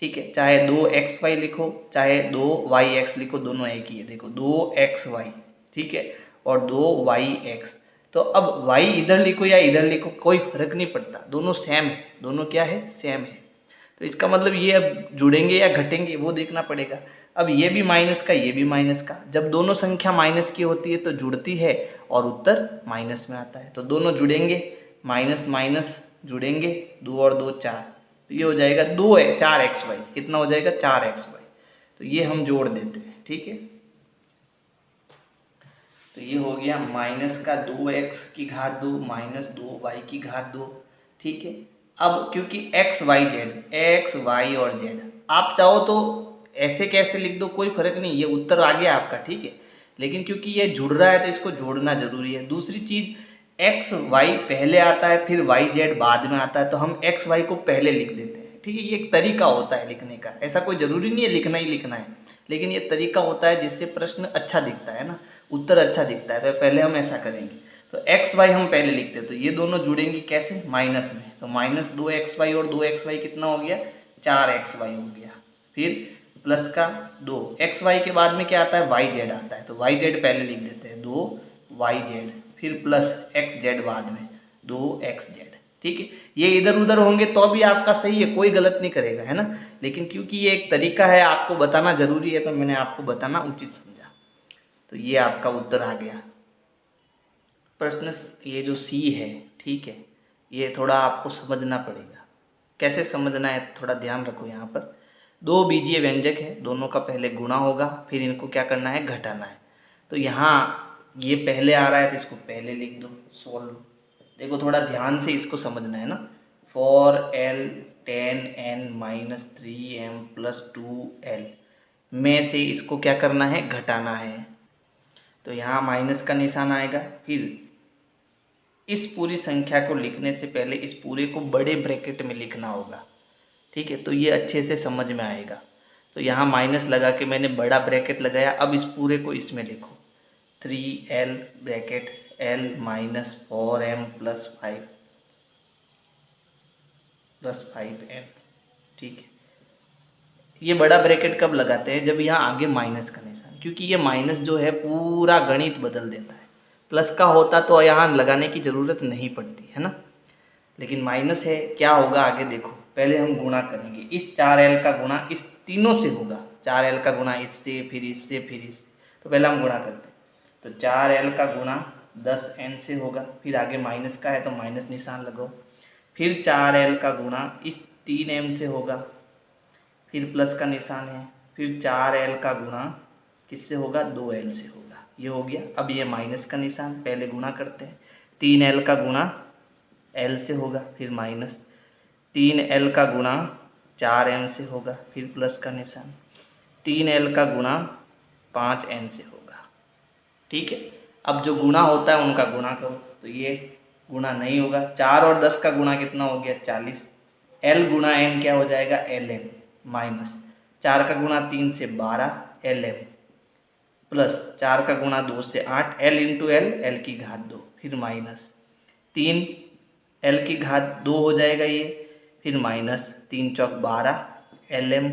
S1: ठीक है। चाहे 2xy लिखो चाहे 2yx लिखो, दोनों एक ही है। देखो 2xy, ठीक है, और 2yx। तो अब y इधर लिखो या इधर लिखो कोई फर्क नहीं पड़ता, दोनों सेम है, दोनों क्या है, सेम है। तो इसका मतलब ये अब जुड़ेंगे या घटेंगे वो देखना पड़ेगा। अब ये भी माइनस का, ये भी माइनस का, जब दोनों संख्या माइनस की होती है तो जुड़ती है और उत्तर माइनस में आता है। तो दोनों जुड़ेंगे, माइनस माइनस जुड़ेंगे, 2 और 2 4, तो ये हो जाएगा 4xy, कितना हो जाएगा, 4xy। तो ये हम जोड़ देते हैं, ठीक है। तो ये हो गया माइनस का 2x की घात 2 माइनस 2y की घात 2, ठीक है। अब क्योंकि x y और z, आप चाहो तो ऐसे कैसे लिख दो कोई फर्क नहीं, ये उत्तर आ गया आपका, ठीक है। लेकिन क्योंकि ये जुड़ रहा है तो इसको जोड़ना जरूरी है। दूसरी चीज, x y पहले आता है फिर y z बाद में आता है, तो हम x y को पहले लिख देते हैं, ठीक है। ये एक तरीका होता है लिखने का, ऐसा कोई जरूरी नहीं है लिखना ही लिखना है, लेकिन ये तरीका होता है जिससे प्रश्न अच्छा दिखता है ना, उत्तर अच्छा दिखता है। तो पहले हम ऐसा करेंगे, तो एक्स वाई हम पहले लिखते हैं, तो ये दोनों जुड़ेंगे कैसे, माइनस में। तो माइनस 2xy और 2xy कितना हो गया, 4xy हो गया। फिर प्लस का 2xy के बाद में क्या आता है, yz आता है, तो yz पहले लिख देते हैं, 2yz। फिर प्लस xz बाद में, 2xz, ठीक है। ये इधर उधर होंगे तो भी आपका सही है, कोई गलत नहीं करेगा, है ना। लेकिन क्योंकि ये एक तरीका है, आपको बताना जरूरी है, तो मैंने आपको बताना उचित समझा। तो ये आपका उत्तर आ गया। प्रश्न ये जो सी है, ठीक है, ये थोड़ा आपको समझना पड़ेगा। कैसे समझना है, थोड़ा ध्यान रखो। यहाँ पर 2 बीजीय व्यंजक है, दोनों का पहले गुणा होगा, फिर इनको क्या करना है, घटाना है। तो यहाँ ये पहले आ रहा है तो इसको पहले लिख दो, सोल्व। देखो थोड़ा ध्यान से इसको समझना है ना। 4l 10n minus 3m plus 2l में से इसको क्या करना है, घटाना है। तो यहाँ माइनस का निशान आएगा। फिर इस पूरी संख्या को लिखने से पहले इस पूरे को बड़े ब्रैकेट में लिखना होगा, ठीक है। तो ये अच्छे से समझ में आएगा। तो यहाँ माइनस लगा के मैंने बड़ा ब्रैकेट लगाया। अब इस पूरे को इसमें लिखो, 3l bracket l minus 4m plus 5m, ठीक है। ये बड़ा ब्रैकेट कब लगाते हैं, जब यहाँ आगे माइनस का निशान, क्योंकि ये माइनस जो है पूरा गणित बदल देता है। प्लस का होता तो यहाँ लगाने की ज़रूरत नहीं पड़ती, है ना। लेकिन माइनस है, क्या होगा आगे देखो। पहले हम गुणा करेंगे, इस 4l का गुणा इस तीनों से होगा, 4l का गुणा इससे फिर इससे फिर इससे। तो पहले हम गुणा करते हैं, तो 4l का गुणा 10n से होगा। फिर आगे माइनस का है तो माइनस निशान लगाओ। फिर 4l का गुणा इस 3m से होगा, फिर प्लस का निशान है। फिर 4l का गुणा किससे होगा, 2l से होगा। ये हो गया। अब ये माइनस का निशान, पहले गुणा करते हैं। 3l का गुणा l से होगा, फिर माइनस 3l का गुणा 4m से होगा, फिर प्लस का निशान। 3l का गुणा 5n से होगा, ठीक है। अब जो गुणा होता है उनका गुणा करो, तो ये गुणा नहीं होगा। 4 और 10 का गुणा कितना हो गया, 40। एल गुणा एन क्या हो जाएगा, एल एन, माइनस 4 का गुणा 3 से 12 एल एम, प्लस 4 का गुणा 2 से 8 एल इंटू एल, एल की घात 2, फिर माइनस 3 एल की घात 2 हो जाएगा ये, फिर माइनस 3 चौक 12 एल एम,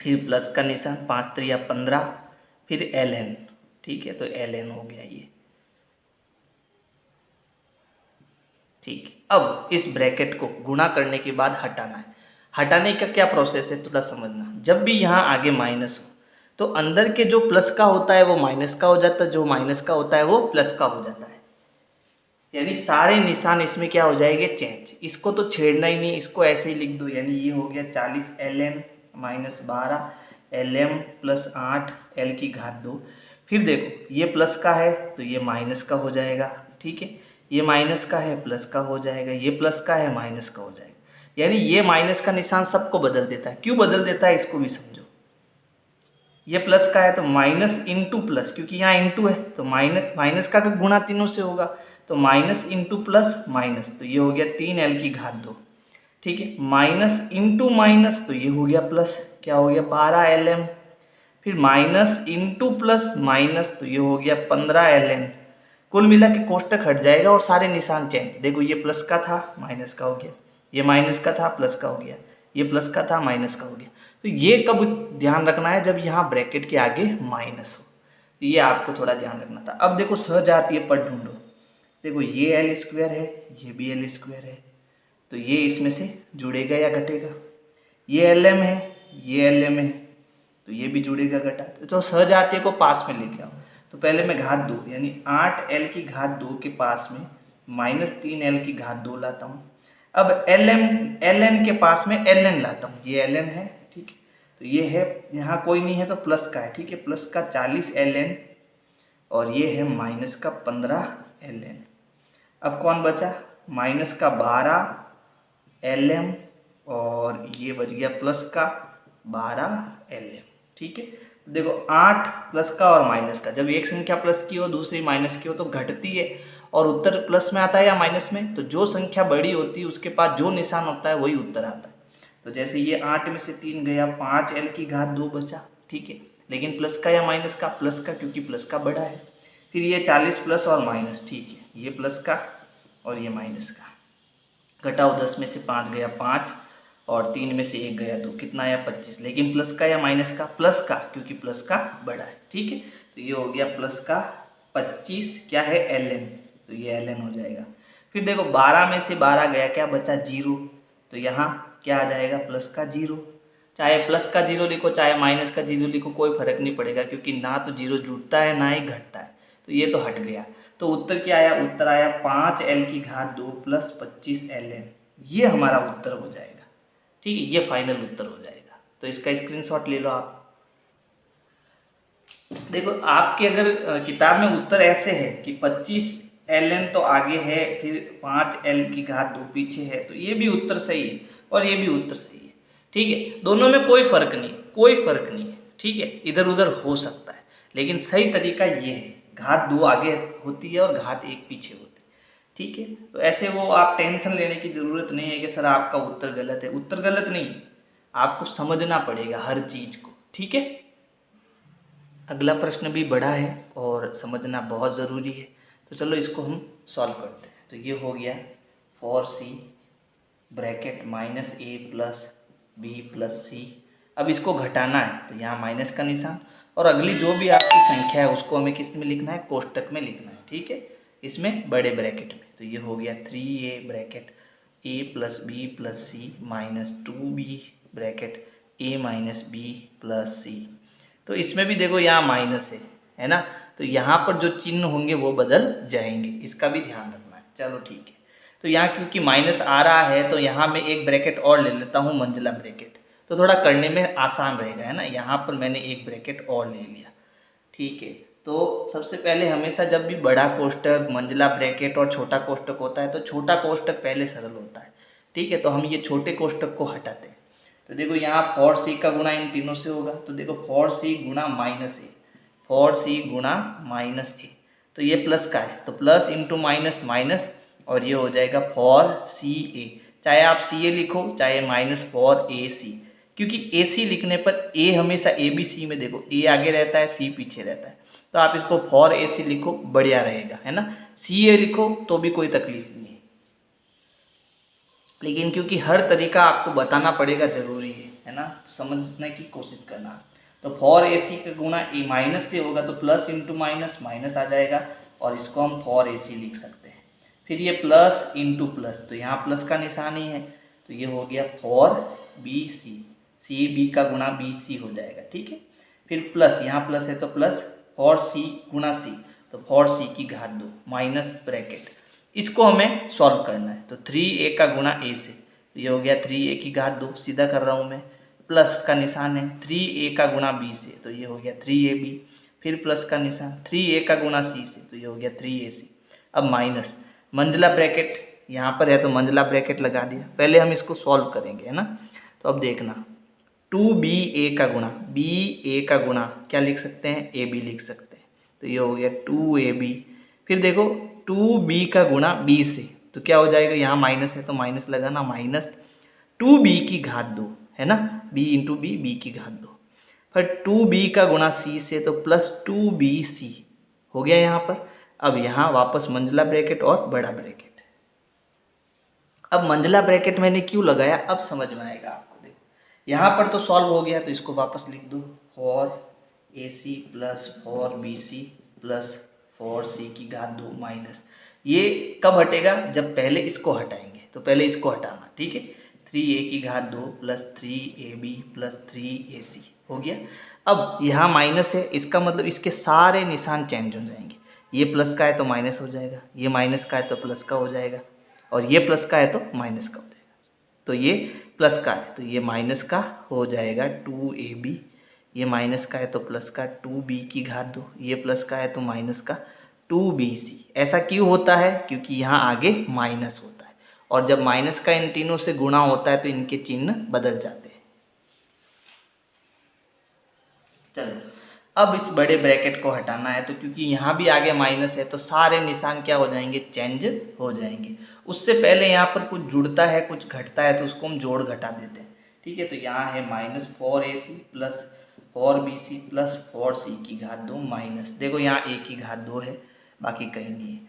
S1: फिर प्लस का निशान 5 3 15, फिर एल एन। ठीक है, तो एल एन हो गया ये। ठीक है, अब इस ब्रैकेट को गुणा करने के बाद हटाना है। हटाने का क्या प्रोसेस है थोड़ा समझना। जब भी यहाँ आगे माइनस हो तो अंदर के जो प्लस का होता है वो माइनस का हो जाता है, जो माइनस का होता है वो प्लस का हो जाता है। यानी सारे निशान इसमें क्या हो जाएंगे, चेंज। इसको तो छेड़ना ही नहीं, इसको ऐसे ही लिख दो। यानी ये हो गया 40 L M minus 12 L M plus 8 L की घात 2। फिर देखो ये प्लस का है तो ये माइनस का हो जाएगा। ठीक है, ये माइनस का है प्लस का हो जाएगा, ये प्लस का है माइनस का हो जाएगा। यानी ये माइनस का निशान सबको बदल देता है। क्यों बदल देता है इसको भी समझो। ये प्लस का है तो माइनस इंटू प्लस, क्योंकि यहाँ इंटू है तो माइनस, माइनस का गुणा तीनों से होगा तो माइनस इंटू प्लस माइनस, तो ये हो गया 3 एल की घात 2। ठीक है, माइनस इंटू माइनस तो ये हो गया प्लस, क्या हो गया 12 एल एम, फिर माइनस इंटू प्लस माइनस तो ये हो गया 15 एल एन। कुल मिला के कोष्टक हट जाएगा और सारे निशान चेंज। देखो ये प्लस का था माइनस का हो गया, ये माइनस का था प्लस का हो गया, ये प्लस का था माइनस का हो गया। तो ये कब ध्यान रखना है, जब यहाँ ब्रैकेट के आगे माइनस हो। तो ये आपको थोड़ा ध्यान रखना था। अब देखो सहजातीय पद ढूंढो। देखो ये एल स्क्वायर है, ये भी एल स्क्वायर है, तो ये इसमें से जुड़ेगा या घटेगा। ये एल एम है, ये एल एम है, तो ये भी जुड़ेगा घटा। तो सहजातीय को पास में लेके आओ। तो पहले मैं घात 2 यानी 8 एल की घात 2 के पास में माइनस 3 एल की घात 2 लाता हूँ। अब एल एन के पास में एल एन लाता हूँ। ये एल एन है, ठीक है, तो ये है, यहाँ कोई नहीं है तो प्लस का है। ठीक है, प्लस का 40 एल एन और ये है माइनस का 15 एल एन। अब कौन बचा, माइनस का 12 एल एम और ये बच गया प्लस का 12 एल एम। ठीक है, देखो 8 प्लस का और माइनस का, जब एक संख्या प्लस की हो दूसरी माइनस की हो तो घटती है और उत्तर प्लस में आता है या माइनस में। तो जो संख्या बड़ी होती है उसके पास जो निशान होता है वही उत्तर आता है। तो जैसे ये 8 में से 3 गया, 5 एल की घात 2 बचा। ठीक है, लेकिन प्लस का या माइनस का, प्लस का, क्योंकि प्लस का बड़ा है। फिर ये 40 प्लस और माइनस, ठीक है, ये प्लस का और ये माइनस का। घटाओ, 10 में से 5 गया 5 और 3 में से 1 गया 2, कितना आया 25। लेकिन प्लस का या माइनस का, प्लस का, क्योंकि प्लस का बड़ा है। ठीक है, तो ये हो गया प्लस का 25, क्या है एल एन, तो ये एल एन हो जाएगा। फिर देखो 12 में से 12 गया, क्या बचा 0, तो यहाँ क्या आ जाएगा प्लस का 0। चाहे प्लस का 0 लिखो चाहे माइनस का 0 लिखो कोई फर्क नहीं पड़ेगा, क्योंकि ना तो 0 जुड़ता है ना ही घटता है। तो ये तो हट गया। तो उत्तर क्या आया, उत्तर आया 5 एल की घात 2 प्लस 25 एल एन। ये हमारा उत्तर हो जाएगा। ठीक है, ये फाइनल उत्तर हो जाएगा। तो इसका स्क्रीनशॉट ले लो आप। देखो आपके अगर किताब में उत्तर ऐसे है कि 25 एल एन तो आगे है, फिर 5 एल की घात 2 पीछे है, तो ये भी उत्तर सही है और ये भी उत्तर सही है। ठीक है, दोनों में कोई फर्क नहीं, कोई फर्क नहीं है। ठीक है, इधर उधर हो सकता है, लेकिन सही तरीका ये है, घात 2 आगे होती है और घात 1 पीछे होती है। ठीक है, तो ऐसे वो आप टेंशन लेने की ज़रूरत नहीं है कि सर आपका उत्तर गलत है। उत्तर गलत नहीं, आपको समझना पड़ेगा हर चीज़ को। ठीक है, अगला प्रश्न भी बड़ा है और समझना बहुत ज़रूरी है। तो चलो इसको हम सॉल्व करते हैं। तो ये हो गया 4c ब्रैकेट माइनस ए प्लस बी प्लस सी। अब इसको घटाना है तो यहाँ माइनस का निशान, और अगली जो भी आपकी संख्या है उसको हमें किस में लिखना है, कोष्टक में लिखना है। ठीक है, इसमें बड़े ब्रैकेट में। तो ये हो गया 3a bracket a plus B plus C minus 2b bracket a minus B plus C. तो इसमें भी देखो यहाँ माइनस है ना, तो यहाँ पर जो चिन्ह होंगे वो बदल जाएंगे, इसका भी ध्यान रखना है। चलो ठीक है, तो यहाँ क्योंकि माइनस आ रहा है तो यहाँ मैं एक ब्रैकेट और ले लेता हूँ, मंजिला ब्रैकेट, तो थोड़ा करने में आसान रहेगा, है ना। यहाँ पर मैंने एक ब्रैकेट और ले लिया। ठीक है, तो सबसे पहले हमेशा जब भी बड़ा कोष्टक, मंजिला ब्रैकेट और छोटा कोष्टक होता है तो छोटा कोष्टक पहले सरल होता है। ठीक है, तो हम ये छोटे कोष्टक को हटाते हैं। तो देखो यहाँ 4c का गुणा इन तीनों से होगा, तो देखो 4c गुणा माइनस ए, 4c गुणा माइनस ए, तो ये प्लस का है तो प्लस इंटू माइनस माइनस, और ये हो जाएगा 4ca।
S2: चाहे आप सी ए लिखो चाहे -4AC, क्योंकि AC लिखने पर A हमेशा ABC में, देखो A आगे रहता है C पीछे रहता है, तो आप इसको 4AC लिखो, बढ़िया रहेगा, है ना। CA लिखो तो भी कोई तकलीफ नहीं है, लेकिन क्योंकि हर तरीका आपको बताना पड़ेगा, ज़रूरी है ना, तो समझने की कोशिश करना। तो 4AC का गुणा ए माइनस से होगा तो प्लस इंटू माइनस माइनस आ जाएगा, और इसको हम 4AC लिख सकते हैं। फिर ये प्लस इंटू प्लस, तो यहाँ प्लस का निशान ही है, तो ये हो गया 4BC, CB का गुणा BC हो जाएगा, ठीक है। फिर प्लस, यहाँ प्लस है तो प्लस 4C गुणा C, तो 4C की घात 2 माइनस ब्रैकेट, इसको हमें सॉल्व करना है। तो 3A का गुणा A से, तो ये हो गया 3A की घात 2, सीधा कर रहा हूँ मैं, प्लस का निशान है 3A का गुणा B से, तो ये हो गया 3AB, फिर प्लस का निशान 3A का गुणा C से, तो ये हो गया 3AC। अब माइनस मंझला ब्रैकेट यहाँ पर है तो मंझला ब्रैकेट लगा दिया, पहले हम इसको सॉल्व करेंगे, है ना। तो अब देखना 2BA का गुणा, BA का गुणा क्या लिख सकते हैं, AB लिख सकते हैं, तो ये हो गया 2AB। फिर देखो 2B का गुणा B से, तो क्या हो जाएगा, यहाँ माइनस है तो माइनस लगाना, माइनस 2B की घात 2, है ना, B इंटू B, B की घात 2। फिर 2B का गुणा C से, तो प्लस 2BC हो गया यहाँ पर। अब यहाँ वापस मंझला ब्रैकेट और बड़ा ब्रैकेट। अब मंझला ब्रैकेट मैंने क्यों लगाया, अब समझ में आएगा आपको। देखो यहाँ पर तो सॉल्व हो गया, तो इसको वापस लिख दो, 4AC plus 4BC plus 4C की घात 2 माइनस, ये कब हटेगा, जब पहले इसको हटाएंगे, तो पहले इसको हटाना, ठीक है। 3A की घात 2 प्लस 3AB प्लस 3AC हो गया। अब यहाँ माइनस है, इसका मतलब इसके सारे निशान चेंज हो जाएंगे, ये प्लस का है तो माइनस हो जाएगा, ये माइनस का है तो प्लस का हो जाएगा, और ये प्लस का है तो माइनस का हो जाएगा। तो ये प्लस का है तो ये माइनस का हो जाएगा 2AB, ये माइनस का है तो प्लस का 2B की घात 2, ये प्लस का है तो माइनस का 2BC। ऐसा क्यों होता है, क्योंकि यहाँ आगे माइनस होता है, और जब माइनस का इन तीनों से गुणा होता है तो इनके चिन्ह बदल जाते हैं। चलो अब इस बड़े ब्रैकेट को हटाना है, तो क्योंकि यहाँ भी आगे माइनस है तो सारे निशान क्या हो जाएंगे, चेंज हो जाएंगे। उससे पहले यहाँ पर कुछ जुड़ता है कुछ घटता है, तो उसको हम जोड़ घटा देते हैं, ठीक है। तो यहाँ है -4AC plus 4BC plus 4C की घात 2 माइनस, देखो यहाँ A की घात 2 है, बाकी कहीं नहीं है,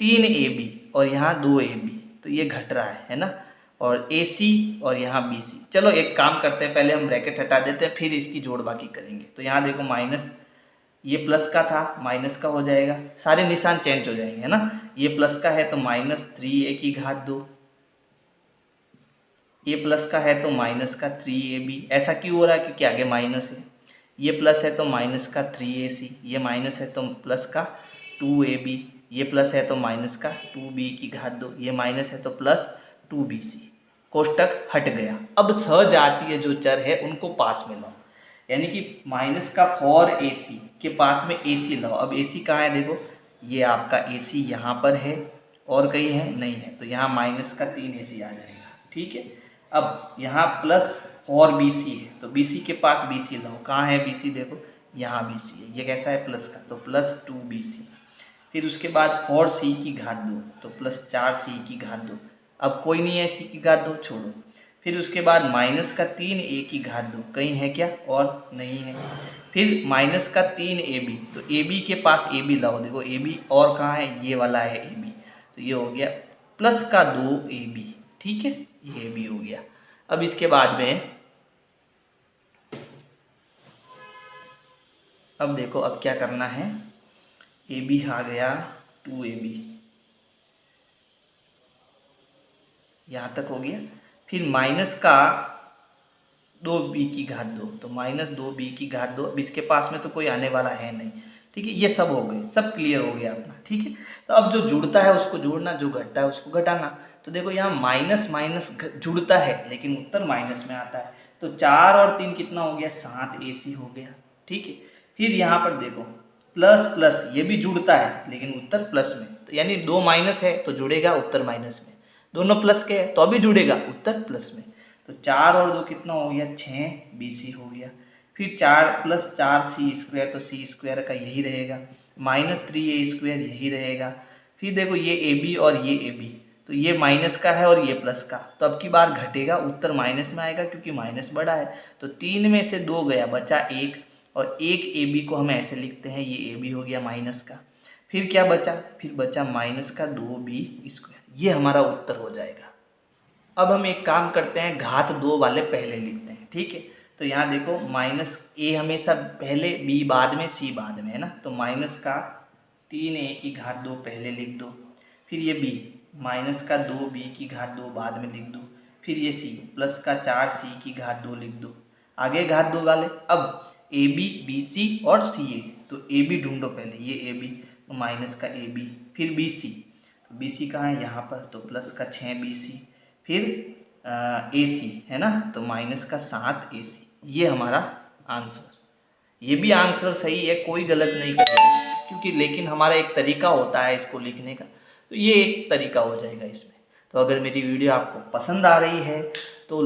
S2: 3AB और यहाँ 2AB, तो ये घट रहा है ना, और AC और यहाँ BC। चलो एक काम करते हैं, पहले हम ब्रैकेट हटा देते हैं, फिर इसकी जोड़ बाकी करेंगे। तो यहाँ देखो माइनस, ये प्लस का था माइनस का हो जाएगा, सारे निशान चेंज हो जाएंगे, है ना। ये प्लस का है तो -3A की घात 2, ये प्लस का है तो माइनस का 3AB। ऐसा क्यों हो रहा है, क्योंकि आगे माइनस है। ये प्लस है तो माइनस का 3AC, ये माइनस है तो प्लस का 2AB, ये प्लस है तो माइनस का 2B की घात 2, ये माइनस है तो प्लस 2BC। कोष्टक हट गया। अब सजातीय जो चर है उनको पास में लाओ, यानी कि माइनस का 4AC के पास में AC लाओ। अब AC कहाँ है, देखो ये आपका AC यहाँ पर है, और कहीं है नहीं है, तो यहाँ माइनस का 3AC आ जाएगा, ठीक है। अब यहाँ प्लस 4BC है, तो BC के पास BC लाओ, कहाँ है BC, देखो यहाँ BC है, ये कैसा है प्लस का, तो प्लस 2BC। फिर उसके बाद 4C की घात 2, तो प्लस 4C की घात 2। अब कोई नहीं है C की घात 2, छोड़ो। फिर उसके बाद माइनस का 3A की घात 2, कहीं है क्या, और नहीं है। फिर माइनस का 3AB, तो AB के पास AB लाओ, देखो AB और कहाँ है, ये वाला है AB, तो ये हो गया प्लस का 2AB, ठीक है, ये AB हो गया। अब इसके बाद में अब देखो अब क्या करना है, AB आ गया 2AB, यहाँ तक हो गया। फिर माइनस का 2B की घात 2, तो -2B की घात 2, अब इसके पास में तो कोई आने वाला है नहीं, ठीक है। ये सब हो गए, सब क्लियर हो गया अपना, ठीक है। तो अब जो जुड़ता है उसको जोड़ना, जो घटता है उसको घटाना। तो देखो यहाँ माइनस माइनस जुड़ता है लेकिन उत्तर माइनस में आता है, तो 4 और 3 कितना हो गया, 7AC हो गया, ठीक है। फिर यहाँ पर देखो प्लस प्लस, ये भी जुड़ता है लेकिन उत्तर प्लस में, तो यानी 2 माइनस है तो जुड़ेगा उत्तर माइनस में, दोनों प्लस के है तो अभी जुड़ेगा उत्तर प्लस में। तो 4 और 2 कितना हो गया, 6BC हो गया। फिर 4 प्लस 4C², तो C² का यही रहेगा, -3A² यही रहेगा। फिर देखो ये AB और ये AB, तो ये माइनस का है और ये प्लस का, तो अब की बार घटेगा, उत्तर माइनस में आएगा क्योंकि माइनस बड़ा है। तो 3 में से 2 गया, बचा 1, और 1 AB को हम ऐसे लिखते हैं, ये AB हो गया माइनस का। फिर क्या बचा, फिर बचा माइनस का 2B स्क्वायर, ये हमारा उत्तर हो जाएगा। अब हम एक काम करते हैं, घात 2 वाले पहले लिखते हैं, ठीक है। तो यहाँ देखो माइनस A हमेशा पहले, B बाद में, C बाद में, है ना। तो माइनस का 3A की घात 2 पहले लिख दो, फिर ये B माइनस का 2B की घात 2 बाद में लिख दो, फिर ये C प्लस का 4C की घात 2 लिख दो। आगे घात 2 वाले, अब AB, BC और CA, तो AB ढूंढो पहले, ये AB, तो माइनस का AB, फिर BC, तो BC कहाँ है, यहाँ पर, तो प्लस का 6BC, फिर AC है ना, तो माइनस का 7AC, ये हमारा आंसर। ये भी आंसर सही है, कोई गलत नहीं करेगा, क्योंकि लेकिन हमारा एक तरीका होता है इसको लिखने का, तो ये एक तरीका हो जाएगा इसमें। तो अगर मेरी वीडियो आपको पसंद आ रही है तो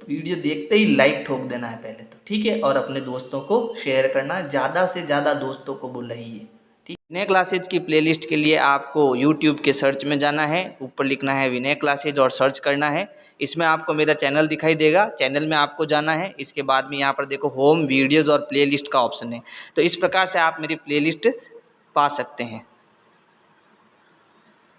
S2: वीडियो देखते ही लाइक ठोक देना है पहले तो, ठीक है, और अपने दोस्तों को शेयर करना, ज़्यादा से ज़्यादा दोस्तों को बुलाइए, ठीक। विनय क्लासेज की प्लेलिस्ट के लिए आपको यूट्यूब के सर्च में जाना है, ऊपर लिखना है विनय क्लासेज और सर्च करना है। इसमें आपको मेरा चैनल दिखाई देगा, चैनल में आपको जाना है। इसके बाद में यहाँ पर देखो होम, वीडियोज़ और प्लेलिस्ट का ऑप्शन है, तो इस प्रकार से आप मेरी प्लेलिस्ट पा सकते हैं।